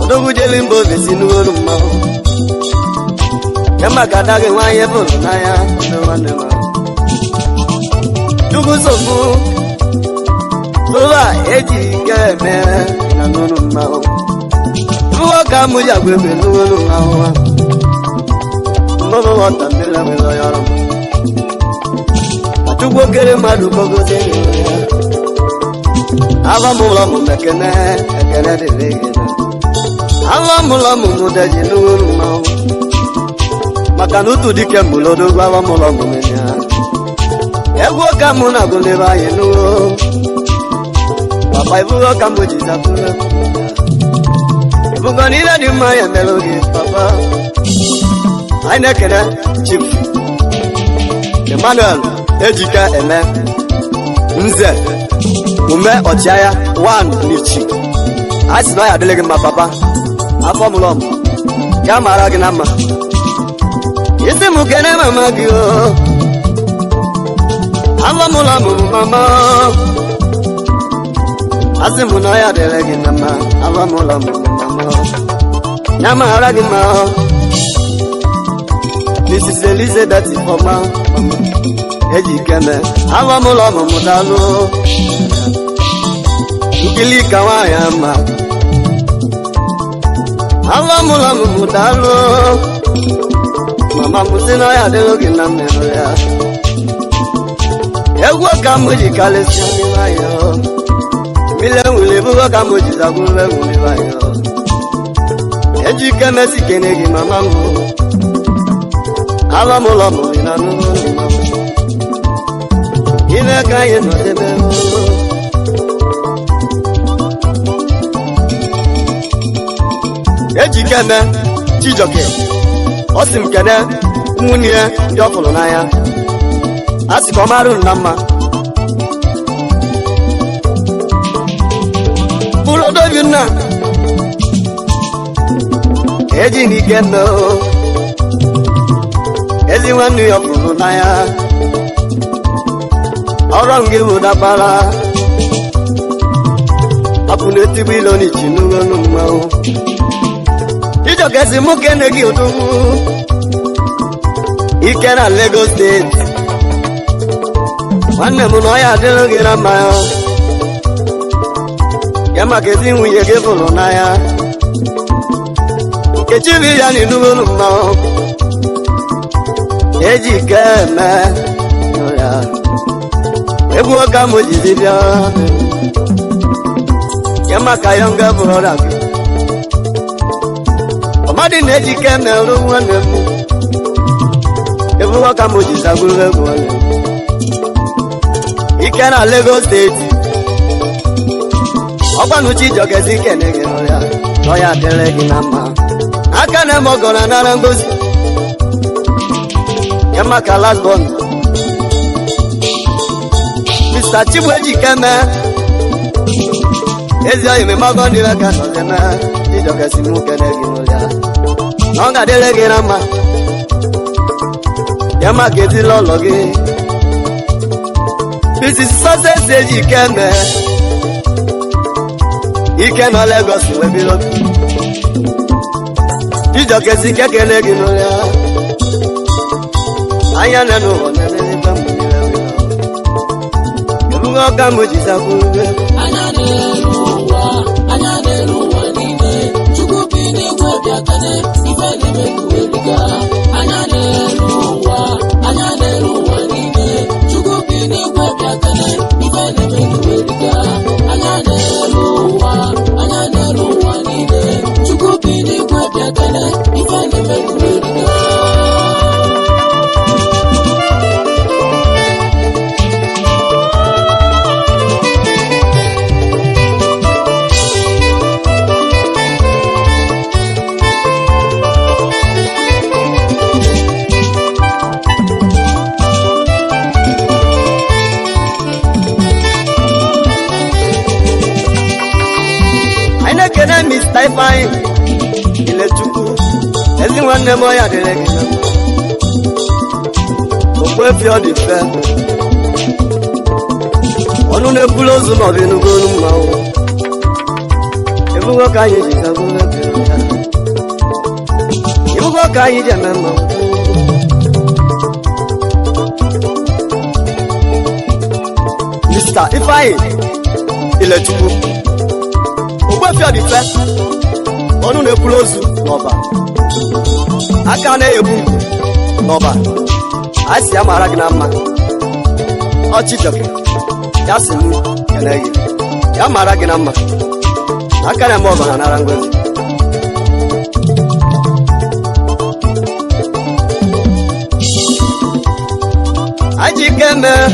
Odogwu jeli mba ofesi n'olu mmanwụ Kemaka adagị nwanyị bụrụ n'anya nwanne m Chukwu sogbu Tụwa eji ike eme na n'olu mmanwụ Tụwa ka mụ ji agwa ebe n'olu mmanwụ Mmụọ ghọta mmiri nwere ya ọrụ Chukwu kere mmadụ kogozie gị ya Ava m ụlọ m ekene dịrị gị Alamula mumuda jinuru mau Makanutu dike mulodo gwa mula mumenya Ego kamuna guleba yenu Papa ibugo kambo jizapuna Ibugo nila di maya melogi papa Aina kena chief Emmanuel ejika eme Nze Ume ochiaya one nichi Asino ya delegi ma papa Afọ mụlọm ya mara gị na mma isi mụ kene mama gị o afọ mụlọm mama asị mụ na ya dịrị gị na mma afọ mụlọm mama ya mara gị mma Mrs. Elizabeth Ifeoma eji keme afọ mụlọm mụtalụ nkili ka nwaanyị ama alamụlamụmụ daalụ mama mụsị na ya adịghị gị na mmerụ ya egwu ka m ji kalịsịa n'ime anyị mmiri enwere ebugo ka m ji zagburu egwu n'ime anyị eji ike mesi kene gị mama m alamụlamụ ị na n'ụlọ ime ka anyị nọdebe ejikeme Chijioke ọ sị m kene nwunye ya ndị ọ fụrụ n'anya a sị ka ọ mara unu na mma bụrụ Obinna eji n'ike nno ezi nwanne ya ọ fụrụ n'anya ọrụ ngị bụ dabara hapụ n'etigbo ilo n'ichi n'ụlọ mmanwụ Chijioke si mụ kene gị odogwu ike na Lagos steeti nwanne m na ọ ya adịrị gị na mma ya maka ezi nwunye gị fụrụ n'anya Nkechi bụ ya na n'ụlọ mmanwụ eji ike eme ya egwu ọka m jizi bịa ya maka ya nga brọda gị ọmadị na-eji ike merụ nwanne m egwu ọka m jizi agbụrụ egwu nwanne m ike na Lagos steeti ọgbanụ Chijioke si kene gị n'ọya dịrị gị na mma aka na eme ọgọ na nara ngozi ya maka last born Mr. Chibuejike mee ezi oyi memago ndị ka nọzi mee Chijioke si mụ kene gị n'ụlọ ya na ọ ga-adịrị gị na mma ya maka ezila ụlọ gị Mrs. Success Ejike mee ike nọ Lagos wee biro Chijioke si ike kene gị n'ụlọ ya anya na n'ụwa na-emelibe mmiri ebugo ọka m ji zakwuru anya n'elu ụwa niile Chukwu bi n'igwe bịa kene ife n'ime kuweliga anya n'elu ụwa niile Chukwu bi n'igwe bịa kene ife n'ime kuweliga anya n'elu ụwa niile Chukwu bi n'igwe bịa kene ife n'ime kuweliga kene Mr. Ifeanyi Ilechukwu ezi nwanne m ya dịrị gị na okwu efi ọ dị fe ọnụ na-ekwulu ozu ma ọ bụ enugo olu mmanwụ ebugo ka anyị ji zagburu ebere ya ebugo ka anyị ji eme mmanwụ Mr. Ifeanyi Ilechukwu ogbefi ọ dị fe ọnụ na-ekwulu ozu n'ọba aka na-egbu n'ọba a si ya mara gị na mma ọ Chijioke ya si m kene gị ya mara gị na mma aka na-eme ọba na nara ngozi aji ike mee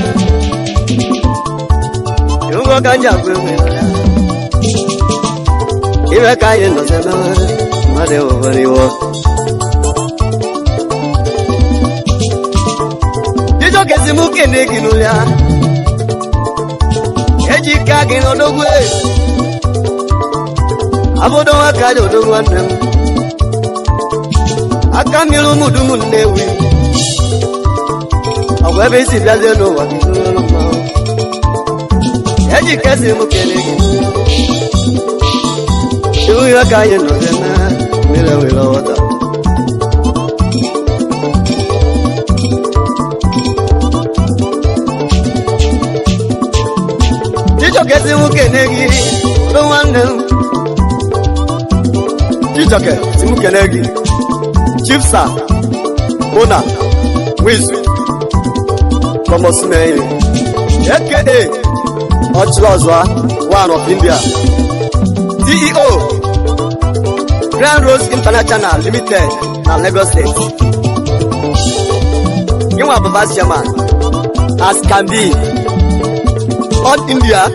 iwugo ka nji agwa egwe iwe ka anyị nọzi emewe mmadụ ewere iwo Chijioke si mụ kene gị n'ụlọ ya eji ike gị n'odogwu abụdo nwoke dị odogwu nwanne m aka mmiri ụmụdum Nnewi ọgwụ ebe isi bịazie n'ụwa gị n'ụlọ mmanwụ eji ike si mụ kene gị iwu ihe ka anyị nọzi na mmiri were ọta Chijioke si mụ kene gị Chijoke Timukenegi Chief Sir Bona Wizu Komosumei aka Ochilozwa one of India CEO Grand Rose International Limited na Lagos State you are Baba Chairman as can be All India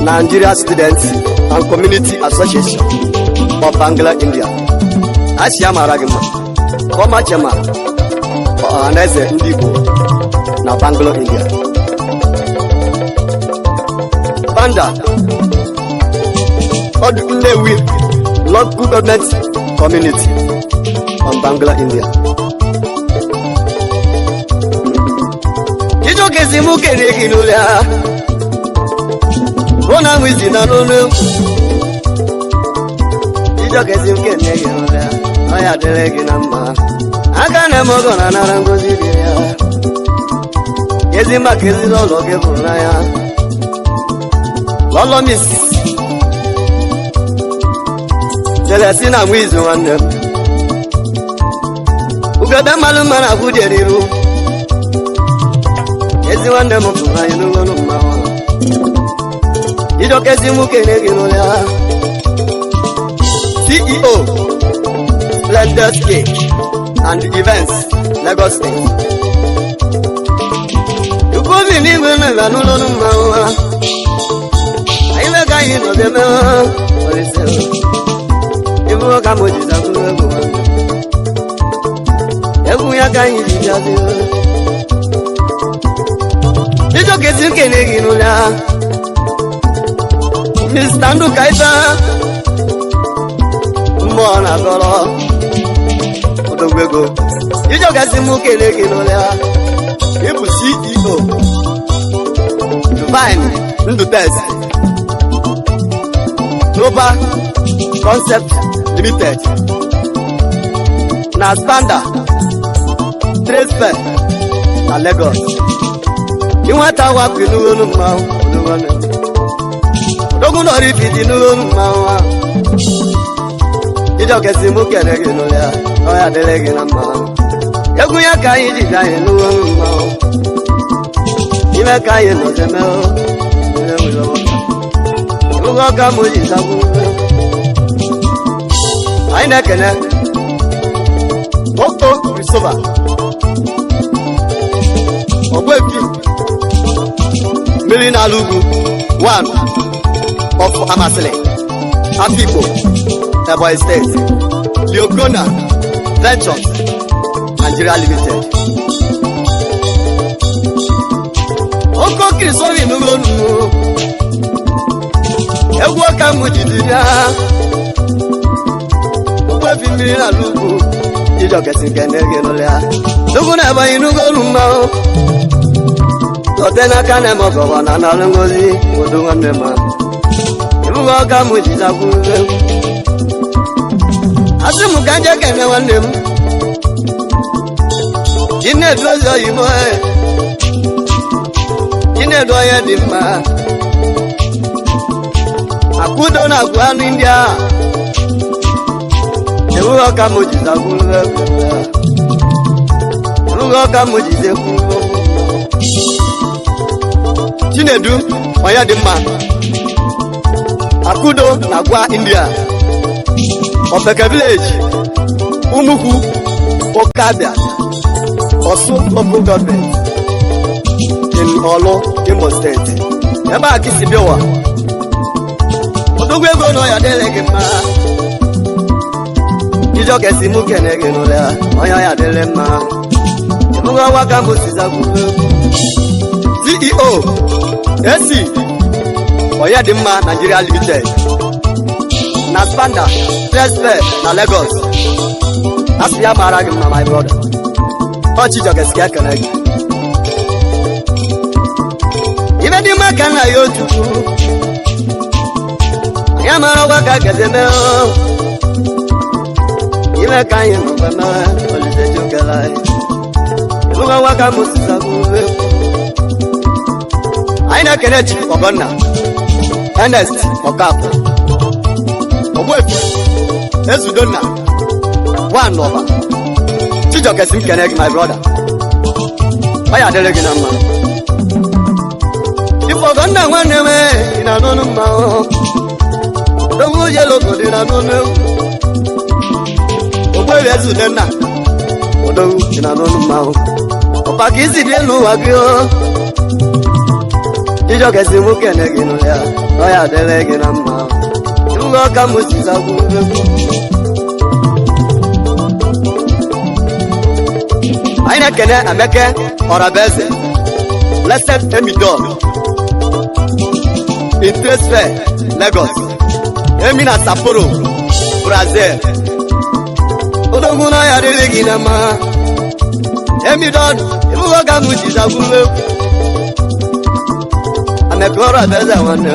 Nigeria Students and Community Association of Bangla, India. Asiama Ragima, former chairman for Anese Ndigo, na Bangla, India. Banda, Old Lewi, local government community on Bangla, India. Kijo kesimu kenegi nulia. Bona wizi na nono Ijo kesi mkene ginola Aya delegi nama Akane mogo na narangozi dia Kezi ma kezi lolo kebuna ya Lolo miss Jelesi na wizi wande Ugebe maluma na kujeriru Kezi wande mokuna yungo numawa Ijo kesi mukene ginola CEO Splendid Cake and Events Lagos State Yukomi ni gwene ganulo numawa Aile gayi no demewa Oliseo Ibu kamoji za kuwebu Ebu ya gayi jijazi Ijo kesi mukene ginola Mr. Ndukaita Mwana Golo Odogwego Ijo kasi mukele kinolea Ibu CEO Divine Ndutez Global Concept Limited Na Spanda Trade Fair Na Lagos Iwata wapi nuwenu mao Dogun ori fiti nuwenu mao Ijo kesi mukele kinolea Oya delegi na mao Yegu ya kayi jijaye nuwenu mao Ime kayi no zemeo Ime wilo waka Ugoka muji sabu Aine kene Oko Christopher Ogwefi Milina Lugu One of Amasile Afipo Ebonyi State Leogona Ventures Nigeria Limited Oko Christopher Nugonu Ewu oka mujidiya Ogwefi Milina Lugu Ijo kesi kene genolea Luguna Ebonyi Nugonu mao Totena kane moko wana na lungozi Mudu wanema Ibuwa kamu jizakuwe Asimu kanje kene wanemu Jine dozo imoe Jine doye dima Akudo na kuanu India Ibuwa kamu jizakuwe Ibuwa kamu jizakuwe Chinedu oya di mma Akudo na gwa India Opeke village Umuku Okabia Osu local government in Olo Imo State Eba akisi biwa Odogwe gono oya delege mma Ijo kesi mukene genolea oya ya dele mma Ibuga waka musiza kube CEO AC Oyedimma Nigeria Limited Na Spanda Trade na Lagos Asiya Maragima my brother Ochi Jogesia Kanagi Ibedimma kana yotuku Ayamara waka gezemeo Ibe kanye mbema Olise jogelai Ibuga waka musisa kuwe Aina Kenechi Ogonna Ernest Okapo Ogwefi Ezudonna one over Chijoke sim keneg my brother Oya dele gị na mma Ifogonna nwanne m ị na n'ọnụ mma Dogo yelo go dị na n'ọnụ Ogbewe Ezudonna Odogo dị na n'ọnụ mma Ọpa ka isi dị n'ụwa gị Chijoke sim keneg n'ụwa ya Oya dele gị na mma Ibugo ka m si zagbu Aina kene ameke orabeze Blessed Emidor in Trace Fair, Lagos Emina Sapporo, Brazil Odoguna ya dele gị na mma Emidor ibugo ka m si zagbu Ameke orabeze nwanne m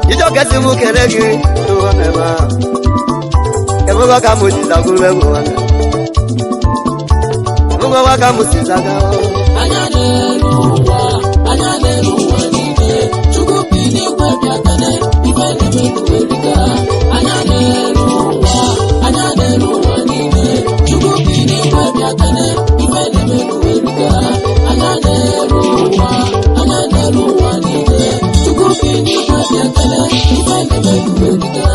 Chijoke sim kene gị nwanne m Ibugo ka m si zagbu nwanne Mungu waka musizaga anya n'elu ụwa niile Chukwu bi n'igwe bịa kene ife na-eme n'uwerika anya n'elu ụwa niile Chukwu bi n'igwe bịa kene ife na-eme n'uwerika anya n'elu ụwa niile Chukwu bi n'igwe bịa kene ife na-eme n'uwerika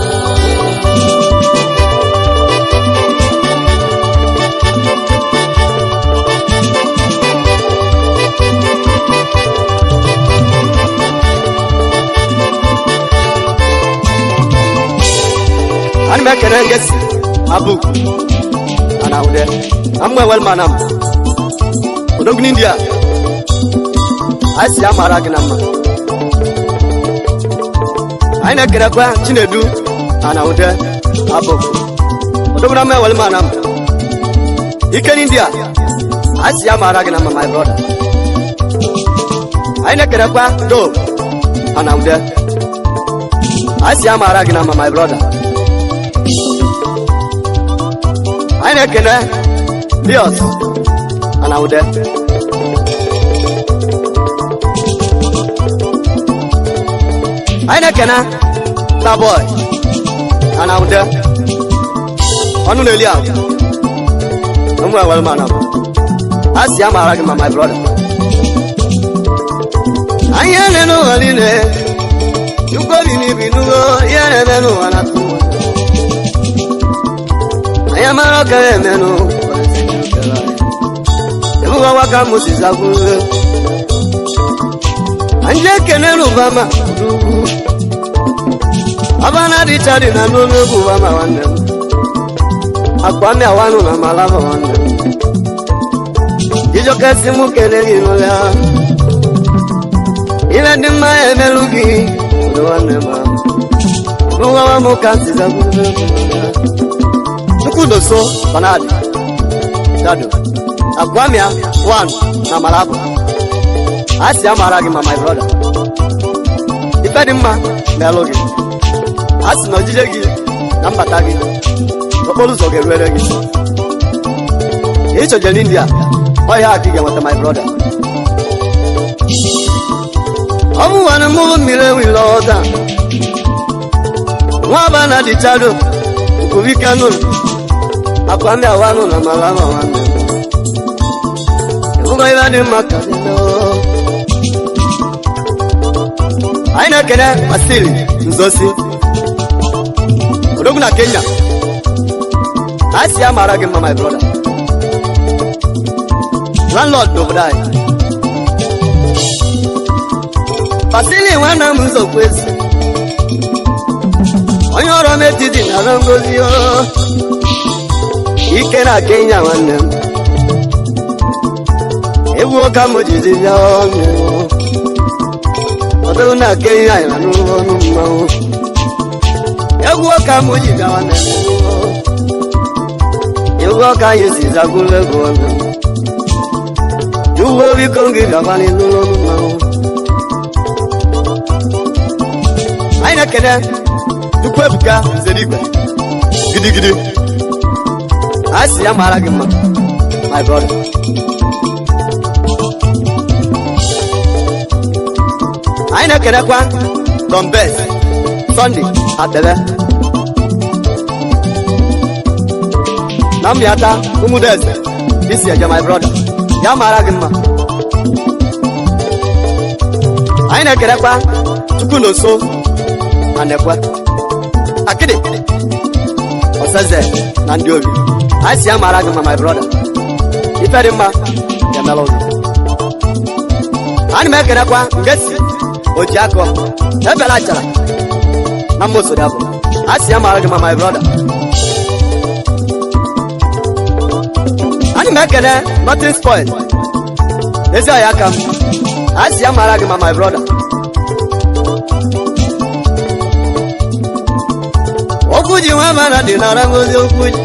Mekerenges abu ana ude amma wal manam odogun India asi amara gnamma aina kerakwa Chinedu ana ude abu odogun amma wal manam iken India asi amara gnamma my brother aina kerakwa do ana ude asi amara gnamma my brother Aina kene Dios anaude Aina kene Taboy anaude Onu nelia Omwe wal manam Asi amara gị my brother Ayene no aline Yukori ni binugo yene menu anatu Ayamara kare menu Ebuga waka musizagu Anje kenelu bama Abana di chadi na nunu bama wanne Akwame awanu na malava wanne Chijoke sim kenegi nola Ile dima emelugi wanne ma Ebuga wa mukasizagu Kudoso banadi Dado Agwamia one na malabu Asi amara gị my brother Ifedi mma melogi Asi no jije gị na mbata gị Okporo ụzọ ga-eruere gị Icho jere India Oya aki ga-enweta my brother Ọmụ wana mụ mmiri wile ọda Nwa na di chado Ukubika nụrụ Akwami awanu na malama wanne Ebugo ibadi makalilo Aina kene Wasili Nzosi Odogu na Kenya Asi amara gị my brother Landlord Dobudai Wasili wana mzo kwezi Onye ọrụ metidi na rongozi Ike na Kenya nwanne m Ebu ọka mojizi ya ọnụ Ọdụ na Kenya ya n'ọnụ mmanwụ Ebu ọka mojizi ya nwanne m Ebu ọka yisi zagulu ego ọnụ Yuwe biko ngị gabani n'ọnụ mmanwụ Anyị na-ekene Chukwu Ebuka Nzeligwe Gidigidi Asi ya mara gị mma my brother Anyị na-ekenekwa Dombes Sunday Atebe I'm Yata, Umudes. This is my brother. Yamaragma. I ain't a Kerepa, Tukuno so, and a what? I kid it. What says that? Nandiovi. I see Yamaragma, my brother. If I didn't, the melody. I'm a Kerepa, guess it. Ojako, Ebelacha. Namoso Dabo. I see Yamaragma, my brother. I'm making nothing spoiled. This is how I come. I see Yamaragma, my brother. Okuji Wamana Dinarango Okuji.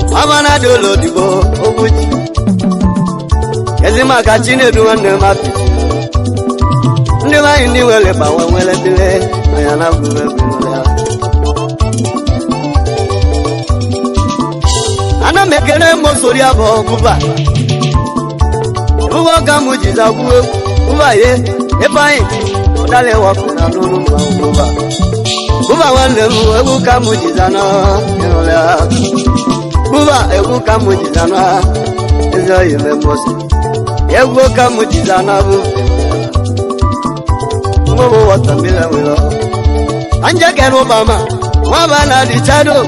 Wamana Dolo Dibo Okuji. Yazima Kachine do one name up. Never in the well about one well at the lay. I am not good. Ana mekele mosori abo kuba. Uwa kamuji za kuba ye. Epai. Odale wakuna nunu kuba. Kuba wale ebu kamuji zana. Kuba ebu kamuji zana. Ezo yeme mosi. Ebu kamuji zana bu. Mwo watambila wilo. Anje kero mama. Wabana di chado.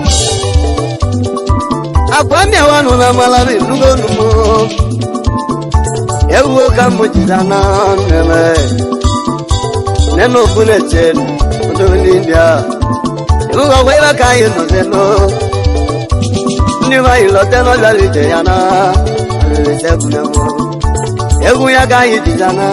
Akwamia wanu na malari nugo numo. Ewo kamujizana neme. Neno kune chenu ndo India. Ewo wewa kayi no zeno. Niwa ilote no jalije yana. Alise kunemo. Ewo ya kayi jizana.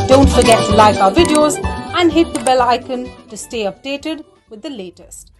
Don't forget to like our videos and hit the bell icon to stay updated with the latest.